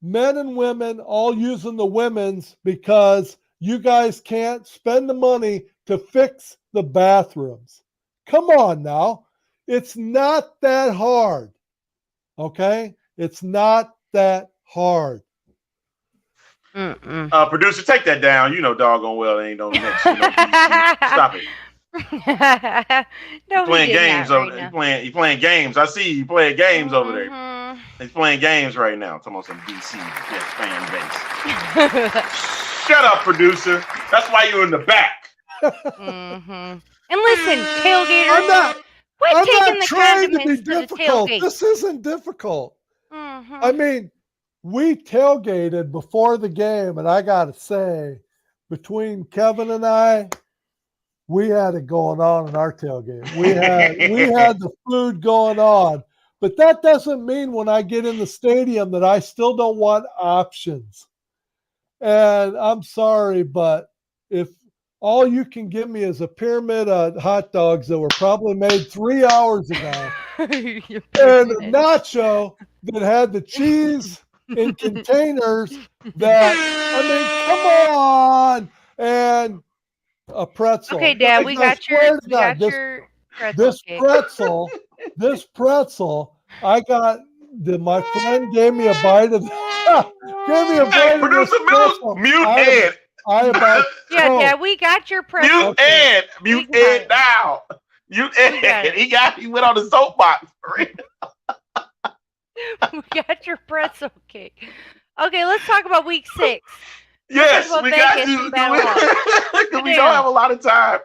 men and women all using the women's because you guys can't spend the money to fix the bathrooms. Come on now. It's not that hard. Okay? It's not that hard. Producer, take that down. You know doggone well it ain't no next. Stop it. No, playing games over there. You playing games. I see you playing games over there. He's playing games right now. Talking about some DC fan base. Shut up, producer. That's why you're in the back. And listen, tailgaters. I'm not trying to be difficult. This isn't difficult. I mean, we tailgated before the game, and I got to say, between Kevin and I, we had it going on in our tailgate. We had the food going on. But that doesn't mean when I get in the stadium that I still don't want options. And I'm sorry, but if all you can give me is a pyramid of hot dogs that were probably made 3 hours ago and a nacho that had the cheese in containers that, I mean, come on, and a pretzel. Okay, Dad, we got your pretzel. This pretzel, I got, my friend gave me a bite of Hey, producer, mute Ed. Dad, we got your pretzel. Mute Ed now. Mute Ed. He went on the soapbox. We got your pretzel cake. Okay, let's talk about week 6. Yes, we got you. We don't have a lot of time.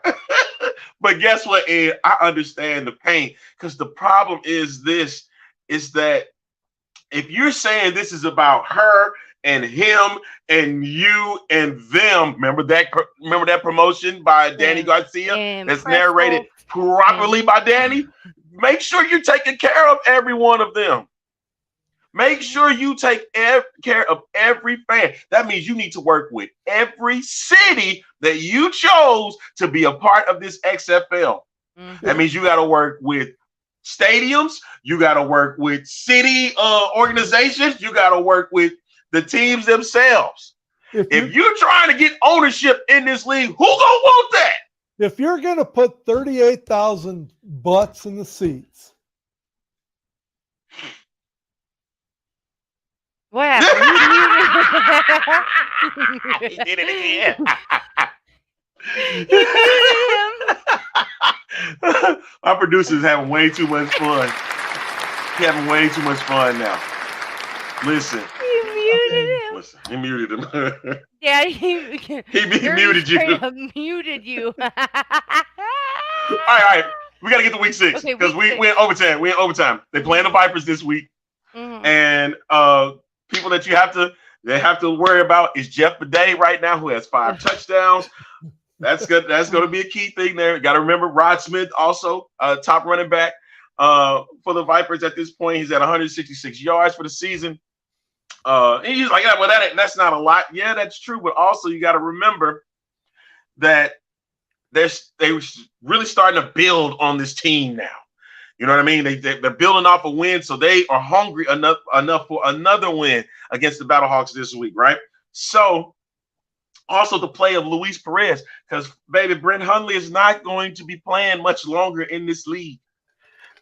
But guess what, Ed? I understand the pain, because the problem is this, is that if you're saying this is about her and him and you and them, remember that promotion by Danny Garcia that's narrated properly by Danny? Make sure you're taking care of every one of them. Make sure you take care of every fan. That means you need to work with every city that you chose to be a part of this XFL. That means you got to work with stadiums. You got to work with city organizations. You got to work with the teams themselves. If you're trying to get ownership in this league, who gonna want that? If you're going to put 38,000 butts in the seats. What happened? He did it again. He muted him. Our producer's having way too much fun. He's having way too much fun now. Listen. You muted him. Listen, he muted him. Yeah, he muted you. Muted you. All right. We got to get to week 6 because we in overtime. We're in overtime. They're playing the Vipers this week. Mm-hmm. And people that they have to worry about is Jeff Bidet right now, who has 5 touchdowns. That's good. That's going to be a key thing there. Got to remember Rod Smith, also top running back for the Vipers at this point. He's at 166 yards for the season. And he's like, yeah, well, that's not a lot. Yeah, that's true. But also, you got to remember that they were really starting to build on this team now. You know what I mean? They're building off a win, so they are hungry enough for another win against the Battlehawks this week, right? So, also the play of Luis Perez, because, baby, Brent Hundley is not going to be playing much longer in this league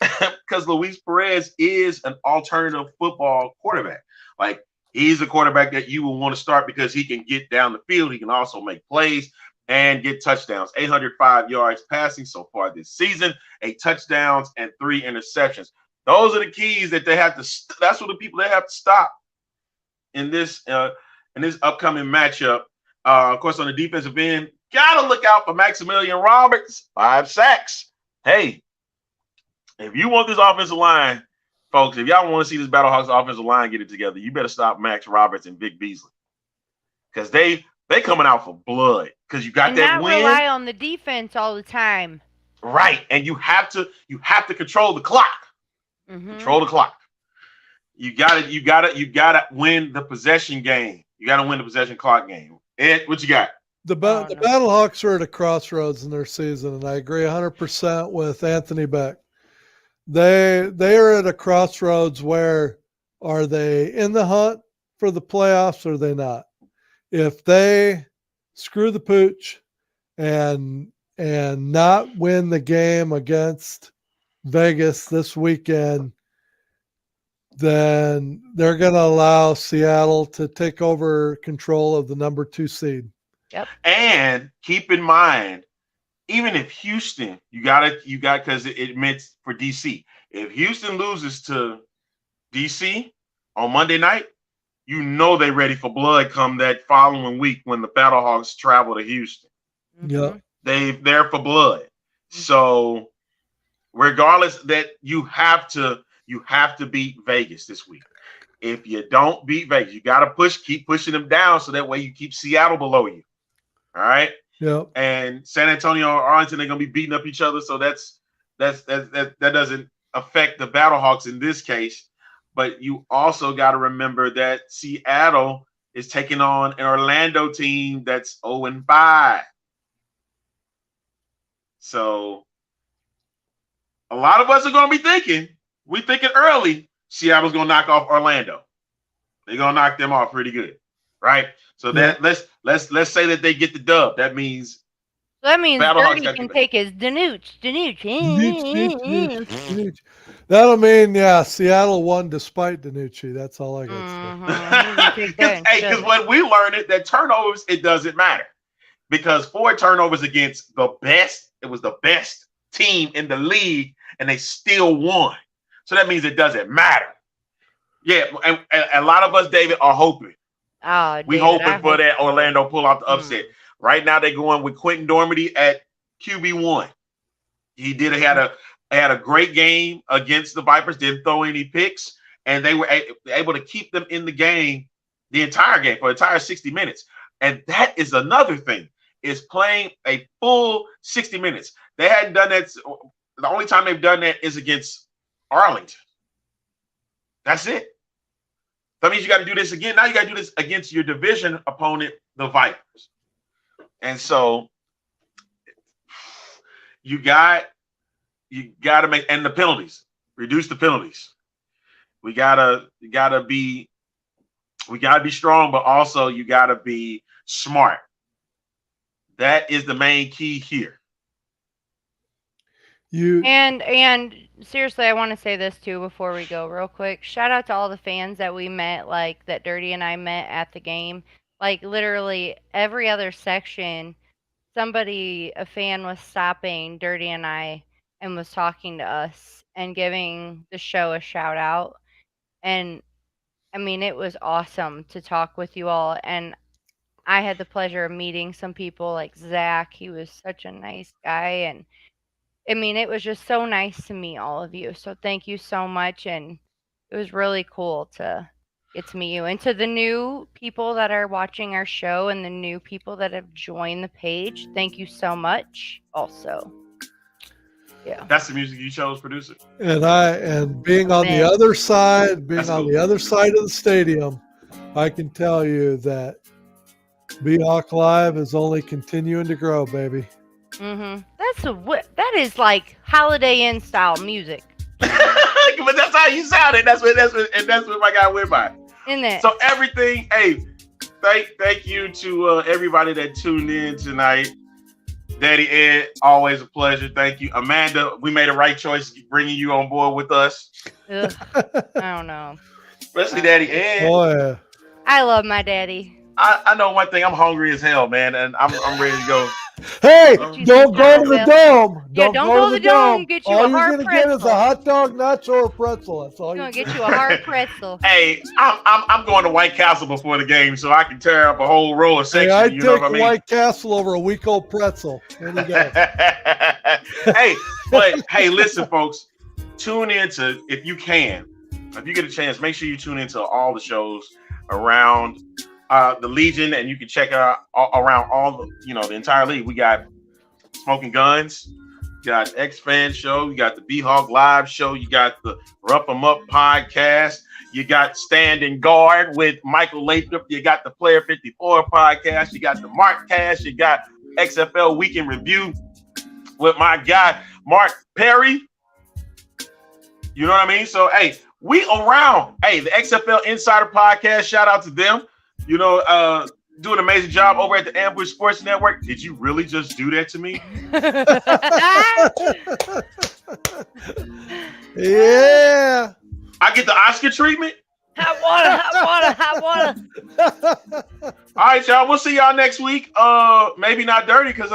because Luis Perez is an alternative football quarterback. Like, he's a quarterback that you will want to start because he can get down the field. He can also make plays and get touchdowns. 805 yards passing so far this season, 8 touchdowns and 3 interceptions. Those are the keys that they have to. That's what the people they have to stop in this upcoming matchup. Of course, on the defensive end, gotta look out for Maximilian Roberts. 5 sacks. Hey, if you want this offensive line, folks, if y'all want to see this Battlehawks offensive line get it together, you better stop Max Roberts and Vic Beasley because they coming out for blood because you got that win. Not rely on the defense all the time. Right, and you have to control the clock. Mm-hmm. Control the clock. You gotta win the possession game. You gotta win the possession clock game. Ed, what you got? The Battlehawks are at a crossroads in their season, and I agree 100% with Anthony Beck. They are at a crossroads where are they in the hunt for the playoffs or are they not? If they screw the pooch and not win the game against Vegas this weekend, then they're going to allow Seattle to take over control of the number 2 seed. Yep. And keep in mind, even if Houston, you got because it meant for DC. If Houston loses to DC on Monday night, you know they're ready for blood come that following week when the Battlehawks travel to Houston. Yeah, they're there for blood. So regardless, that you have to beat Vegas this week. If you don't beat Vegas, you got to keep pushing them down so that way you keep Seattle below you. All right. Yeah. And San Antonio or Arlington, they're gonna be beating up each other. So that doesn't affect the Battlehawks in this case. But you also got to remember that Seattle is taking on an Orlando team that's 0-5. So a lot of us are going to be thinking early Seattle's going to knock off Orlando. They're going to knock them off pretty good, right? So that let's say that they get the dub. That means Dirty can take his Danucci. That'll mean, Seattle won despite Danucci. That's all I got to say. Because when we learned that turnovers, it doesn't matter. Because 4 turnovers against the best team in the league, and they still won. So that means it doesn't matter. Yeah, and a lot of us, David, are hoping. We hoping for that Orlando pull out the upset. Right now, they're going with Quentin Dormady at QB1. He had a great game against the Vipers, didn't throw any picks, and they were able to keep them in the game the entire game for the entire 60 minutes. And that is another thing, is playing a full 60 minutes. They hadn't done that. The only time they've done that is against Arlington. That's it. That means you got to do this again. Now you got to do this against your division opponent, the Vipers. And so you got to make, and the penalties, reduce the penalties. We gotta be strong, but also you gotta be smart. That is the main key here. And seriously, I want to say this too before we go real quick. Shout out to all the fans that we met, like that Dirty and I met at the game. Like literally every other section, a fan was stopping Dirty and I and was talking to us and giving the show a shout out. And I mean, it was awesome to talk with you all. And I had the pleasure of meeting some people like Zach. He was such a nice guy. And I mean, it was just so nice to meet all of you. So thank you so much. And it was really cool to get to meet you. And to the new people that are watching our show and the new people that have joined the page, thank you so much also. Yeah. That's the music you chose, producer. And being on the other side, of the stadium, I can tell you that B-Hawk Live is only continuing to grow, baby. Mm-hmm. That is like Holiday Inn style music. But that's how you sounded. That's what my guy went by. Isn't it? So everything, hey, thank you to everybody that tuned in tonight. Daddy Ed, always a pleasure. Thank you. Amanda, we made a right choice bringing you on board with us. Ugh, I don't know. Especially Daddy Ed. Oh, yeah. I love my daddy. I know one thing. I'm hungry as hell, man, and I'm ready to go. Hey, don't go to the dome. Don't go to the dome. Get you all a hard you're pretzel. Get is a hot dog, nacho, or pretzel. That's all you're gonna get you a hard pretzel. Hey, I'm going to White Castle before the game, so I can tear up a whole row of section. I'd you know take what I mean? White Castle over a week old pretzel. There you go. Hey, listen, folks. Tune in to if you get a chance, make sure you tune into all the shows around the Legion, and you can check out around all the entire league. We got Smoking Guns, you got X-Fan Show, you got the B-Hawk Live Show, you got the Rough 'em Up podcast, you got Standing Guard with Michael Lathrop, you got the Player 54 podcast, you got the Mark Cast, you got XFL Weekend Review with my guy Mark Perry. You know what I mean? So hey, we around. Hey, the XFL Insider Podcast, shout out to them. You know, do an amazing job over at the Ambush Sports Network. Did you really just do that to me? Yeah. I get the Oscar treatment? Hot water. All right, y'all. We'll see y'all next week. Maybe not dirty because